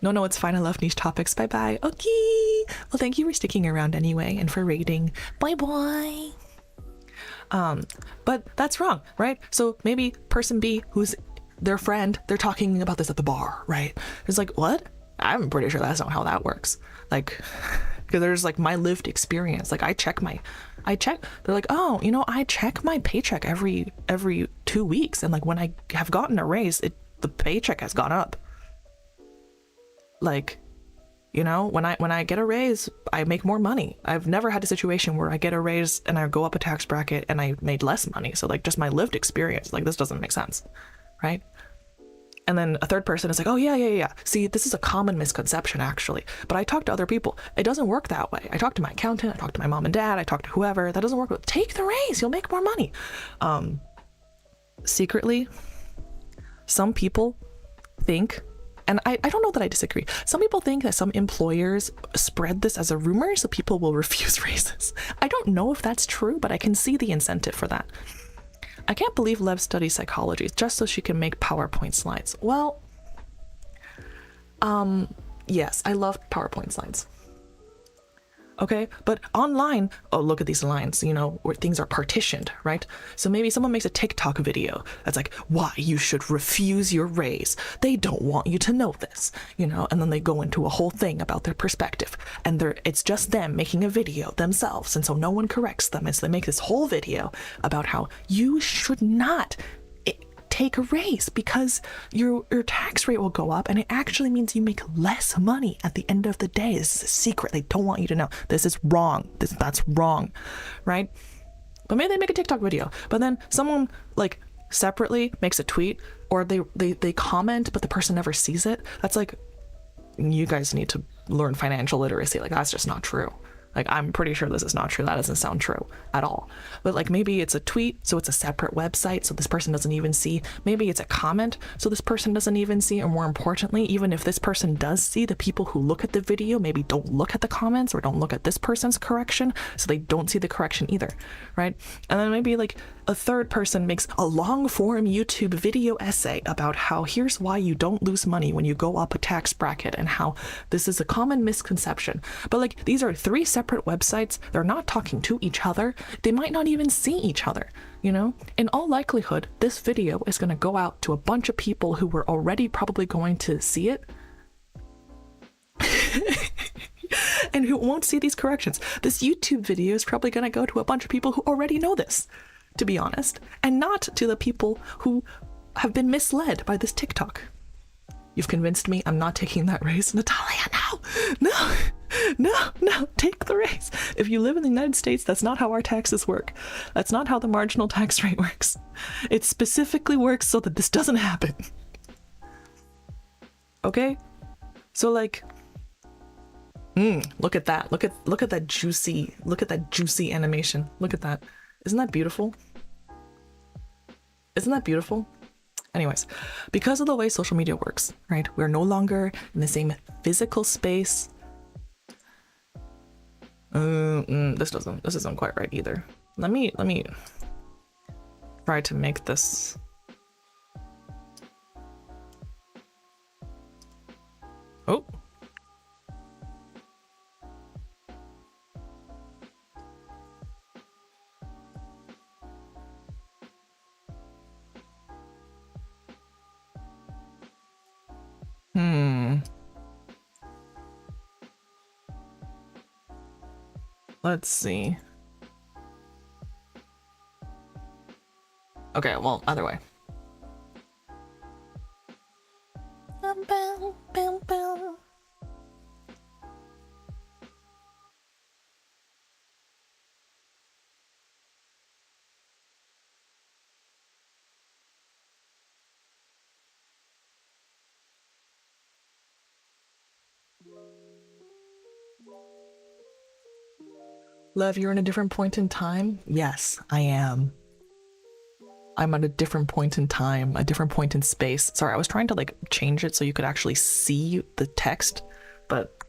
No, it's fine. I love niche topics. Bye-bye. Okay. Well, thank you for sticking around anyway and for rating. Bye-bye. But that's wrong, right? So maybe person B, who's their friend, they're talking about this at the bar, right? It's like, what? I'm pretty sure that's not how that works. Like, because there's like my lived experience. Like I check. They're like, oh, I check my paycheck every 2 weeks, and like when I have gotten a raise, the paycheck has gone up. Like, when I get a raise, I make more money. I've never had a situation where I get a raise and I go up a tax bracket and I made less money. So like just my lived experience, like this doesn't make sense, right? And then a third person is like, oh, yeah. See, this is a common misconception, actually. But I talk to other people. It doesn't work that way. I talk to my accountant. I talk to my mom and dad. I talk to whoever. That doesn't work. Take the raise. You'll make more money. Secretly, some people think, and I don't know that I disagree. Some people think that some employers spread this as a rumor so people will refuse raises. I don't know if that's true, but I can see the incentive for that. I can't believe Lev studies psychology just so she can make PowerPoint slides. Well, yes, I love PowerPoint slides. Okay, but online, oh, look at these lines, where things are partitioned, right? So maybe someone makes a TikTok video that's like, why you should refuse your raise. They don't want you to know this, and then they go into a whole thing about their perspective, and it's just them making a video themselves, and so no one corrects them, and so they make this whole video about how you should not take a raise because your tax rate will go up, and it actually means you make less money at the end of the day. This is a secret. They don't want you to know. This is wrong. That's wrong, right? But maybe they make a TikTok video, but then someone like separately makes a tweet, or they comment, but the person never sees it. That's like, you guys need to learn financial literacy. Like, that's just not true. Like, I'm pretty sure this is not true. That doesn't sound true at all. But like, maybe it's a tweet, so it's a separate website, so this person doesn't even see. Maybe it's a comment, so this person doesn't even see. Or more importantly, even if this person does see, the people who look at the video maybe don't look at the comments or don't look at this person's correction, so they don't see the correction either, right? And then maybe like a third person makes a long form YouTube video essay about how here's why you don't lose money when you go up a tax bracket and how this is a common misconception. But like, these are three separate websites. They're not talking to each other. They might not even see each other, In all likelihood, this video is going to go out to a bunch of people who were already probably going to see it and who won't see these corrections. This YouTube video is probably going to go to a bunch of people who already know this, to be honest, and not to the people who have been misled by this TikTok. You've convinced me. I'm not taking that raise. Natalia, no, take the raise. If you live in the United States, that's not how our taxes work. That's not how the marginal tax rate works. It specifically works so that this doesn't happen. Okay? So like, look at that. Look at that juicy animation. Look at that. Isn't that beautiful? Isn't that beautiful? Anyways, because of the way social media works, right? We're no longer in the same physical space. This isn't quite right either. Let me try to make this. Oh. Let's see. Okay, well, either way. Lev, you're in a different point in time? Yes, I am. I'm at a different point in time, a different point in space. Sorry, I was trying to like change it so you could actually see the text, but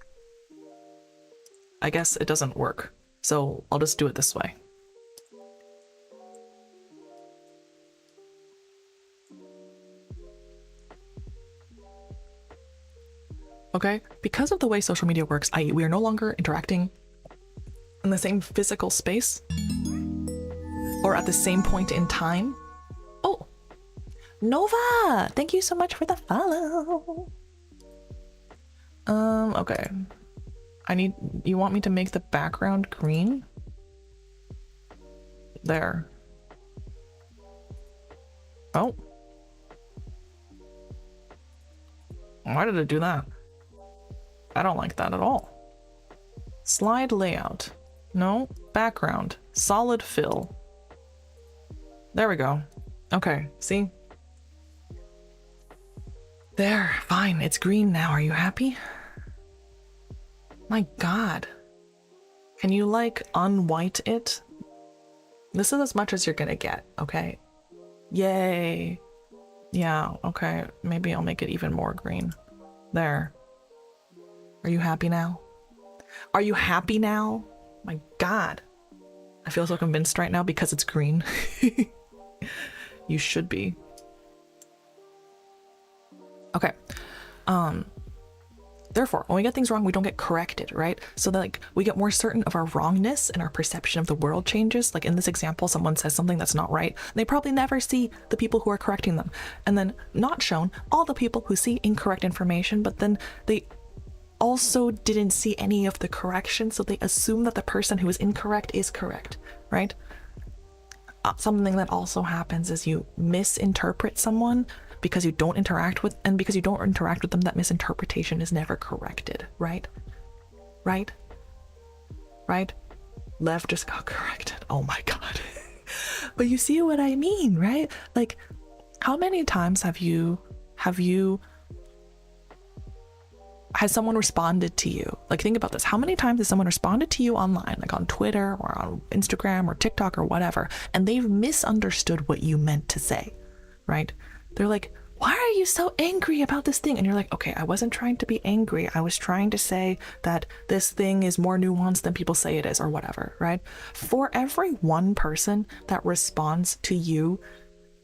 I guess it doesn't work. So I'll just do it this way. Okay, because of the way social media works, we are no longer interacting in the same physical space or at the same point in time. Oh, Nova, thank you so much for the follow. Okay. You want me to make the background green? There. Oh. Why did it do that? I don't like that at all. Slide layout. No, background. Solid fill. There we go. Okay, see? There, fine, it's green now. Are you happy? My God. Can you like unwhite it? This is as much as you're gonna get, okay? Yay. Yeah, okay, maybe I'll make it even more green. There. Are you happy now? Are you happy now? My God. I feel so convinced right now because it's green. You should be. Okay. Therefore, when we get things wrong, we don't get corrected, right? So that like we get more certain of our wrongness and our perception of the world changes. Like in this example, someone says something that's not right. They probably never see the people who are correcting them. And then not shown all the people who see incorrect information, but then they also didn't see any of the correction. So they assume that the person who is incorrect is correct, right? Something that also happens is you misinterpret someone because you don't interact with, and because you don't interact with them, that misinterpretation is never corrected, right? Right? Right? Lev just got corrected. Oh my God. But you see what I mean, right? Like, how many times has someone responded to you? Like, think about this. How many times has someone responded to you online, like on Twitter or on Instagram or TikTok or whatever, and they've misunderstood what you meant to say, right? They're like, why are you so angry about this thing? And you're like, okay, I wasn't trying to be angry. I was trying to say that this thing is more nuanced than people say it is or whatever, right? For every one person that responds to you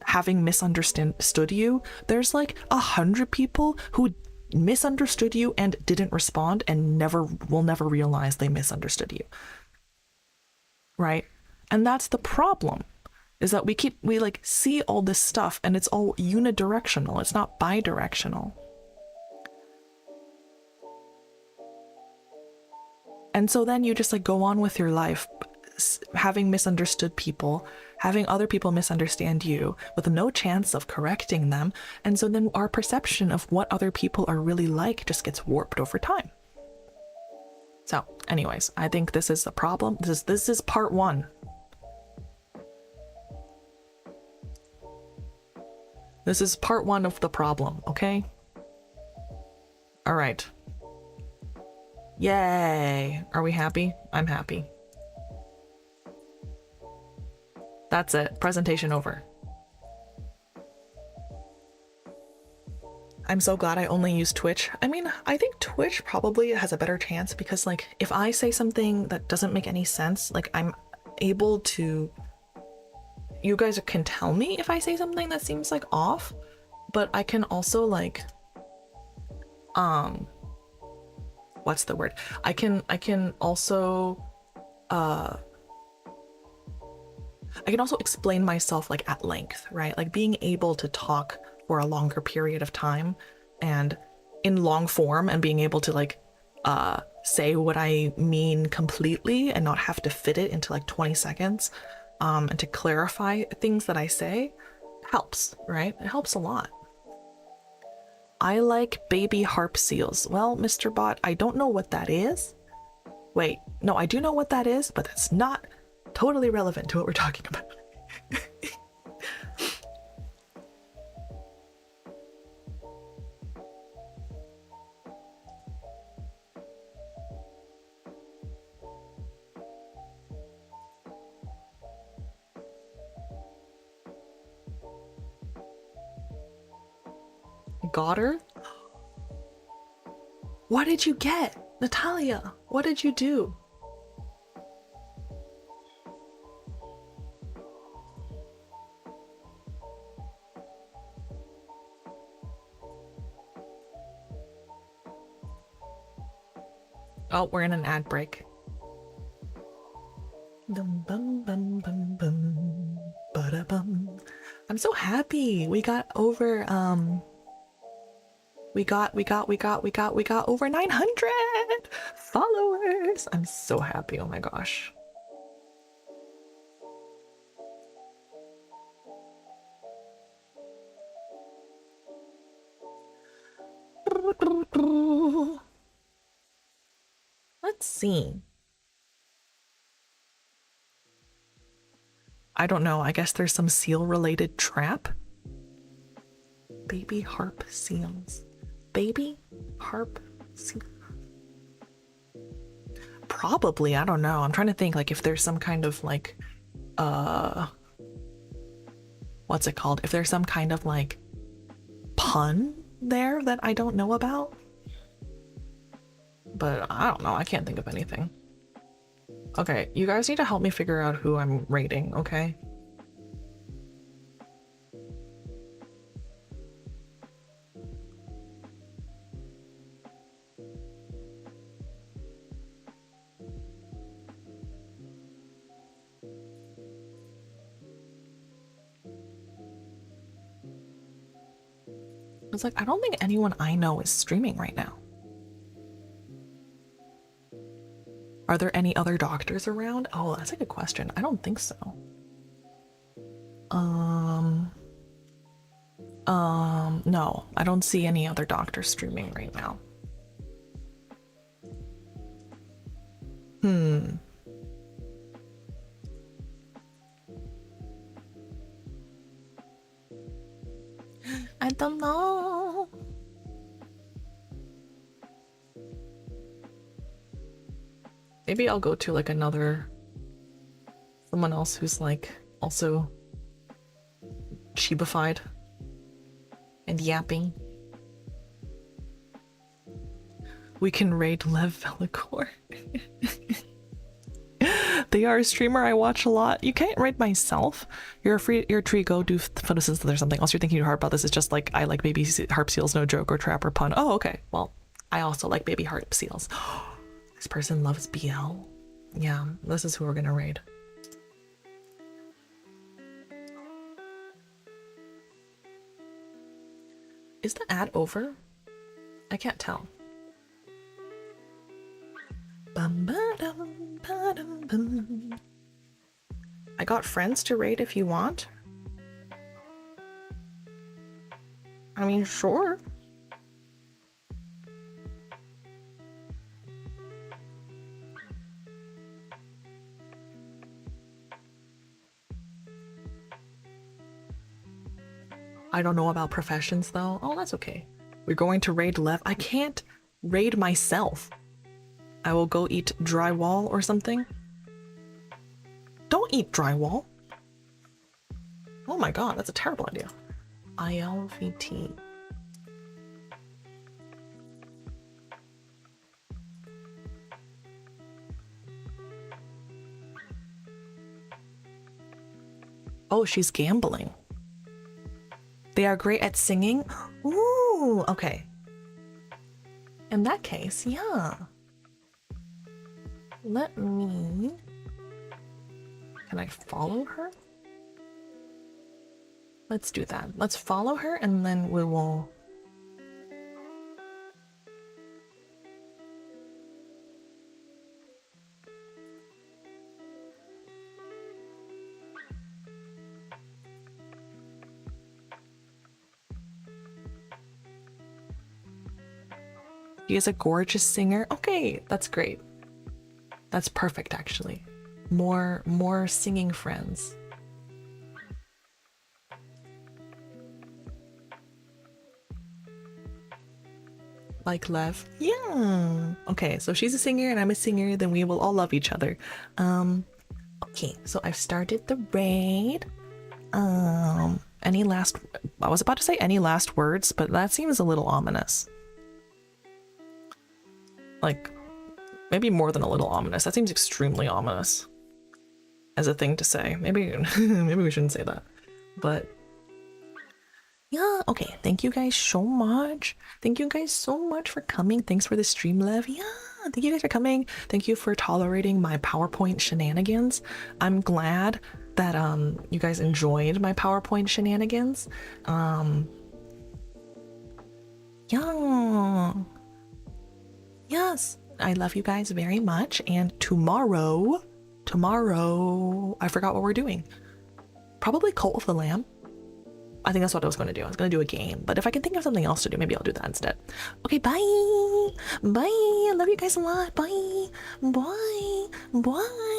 having misunderstood you, there's like 100 people who misunderstood you and didn't respond and will never realize they misunderstood you, right? And that's the problem, is that we like see all this stuff and it's all unidirectional. It's not bidirectional. And so then you just like go on with your life having misunderstood people, having other people misunderstand you with no chance of correcting them. And so then our perception of what other people are really like just gets warped over time. So anyways, I think this is the problem. This is part one. This is part one of the problem, okay? All right. Yay. Are we happy? I'm happy. That's it. Presentation over. I'm so glad I only use Twitch. I mean, I think Twitch probably has a better chance because like if I say something that doesn't make any sense, like I'm able to, you guys can tell me if I say something that seems like off, but I can also like, what's the word? I can also, I can also explain myself like at length, right? Like being able to talk for a longer period of time and in long form and being able to like say what I mean completely and not have to fit it into like 20 seconds and to clarify things that I say helps, right? It helps a lot. I like baby harp seals. Well, Mr. Bot, I don't know what that is. Wait, no, I do know what that is, but that's not totally relevant to what we're talking about. got her? What did you get? Natalia, what did you do? Oh, we're in an ad break. Dum, bum, bum, bum, bum, ba-da-bum. I'm so happy. We got over we got over 900 followers. I'm so happy. Oh my gosh. Let's see. I don't know. I guess there's some seal related trap. Baby harp seals. Baby harp seal. Probably. I don't know. I'm trying to think like if there's some kind of like what's it called? If there's some kind of like pun there that I don't know about. But I don't know. I can't think of anything. Okay, you guys need to help me figure out who I'm rating, okay? It's like, I don't think anyone I know is streaming right now. Are there any other doctors around? Oh, that's a good question. I don't think so. No, I don't see any other doctors streaming right now. I don't know. Maybe I'll go to like someone else who's like also Shiba-fied and yapping. We can raid Lev Vellichor. They are a streamer I watch a lot. You can't raid myself. You're a tree, go do photosynthesis or something else. You're thinking too hard about this. It's just like I like baby harp seals, no joke, or trap or pun. Oh, okay. Well, I also like baby harp seals. This person loves BL. Yeah, this is who we're gonna raid. Is the ad over? I can't tell. I got friends to raid if you want. I mean, sure. I don't know about professions though. Oh, that's okay. We're going to raid Lev. I can't raid myself. I will go eat drywall or something. Don't eat drywall. Oh my god, that's a terrible idea. ILVT. Oh, she's gambling. They are great at singing. Ooh, okay. In that case, yeah. Let me... Can I follow her? Let's do that. Let's follow her and then we will... She is a gorgeous singer. Okay, that's great. That's perfect, actually. More singing friends. Like Lev? Yeah. Okay, so she's a singer and I'm a singer, then we will all love each other. Okay, so I've started the raid. Any last, I was about to say any last words, but that seems a little ominous. Like, maybe more than a little ominous. That seems extremely ominous as a thing to say. Maybe, maybe we shouldn't say that, but yeah, okay. Thank you guys so much. Thank you guys so much for coming. Thanks for the stream, Lev. Yeah, thank you guys for coming. Thank you for tolerating my PowerPoint shenanigans. I'm glad that you guys enjoyed my PowerPoint shenanigans. Yeah. Yes, I love you guys very much. And tomorrow, I forgot what we're doing. Probably Cult of the Lamb. I think that's what I was going to do. I was going to do a game, but if I can think of something else to do, maybe I'll do that instead. Okay, bye. Bye. I love you guys a lot. Bye. Bye. Bye.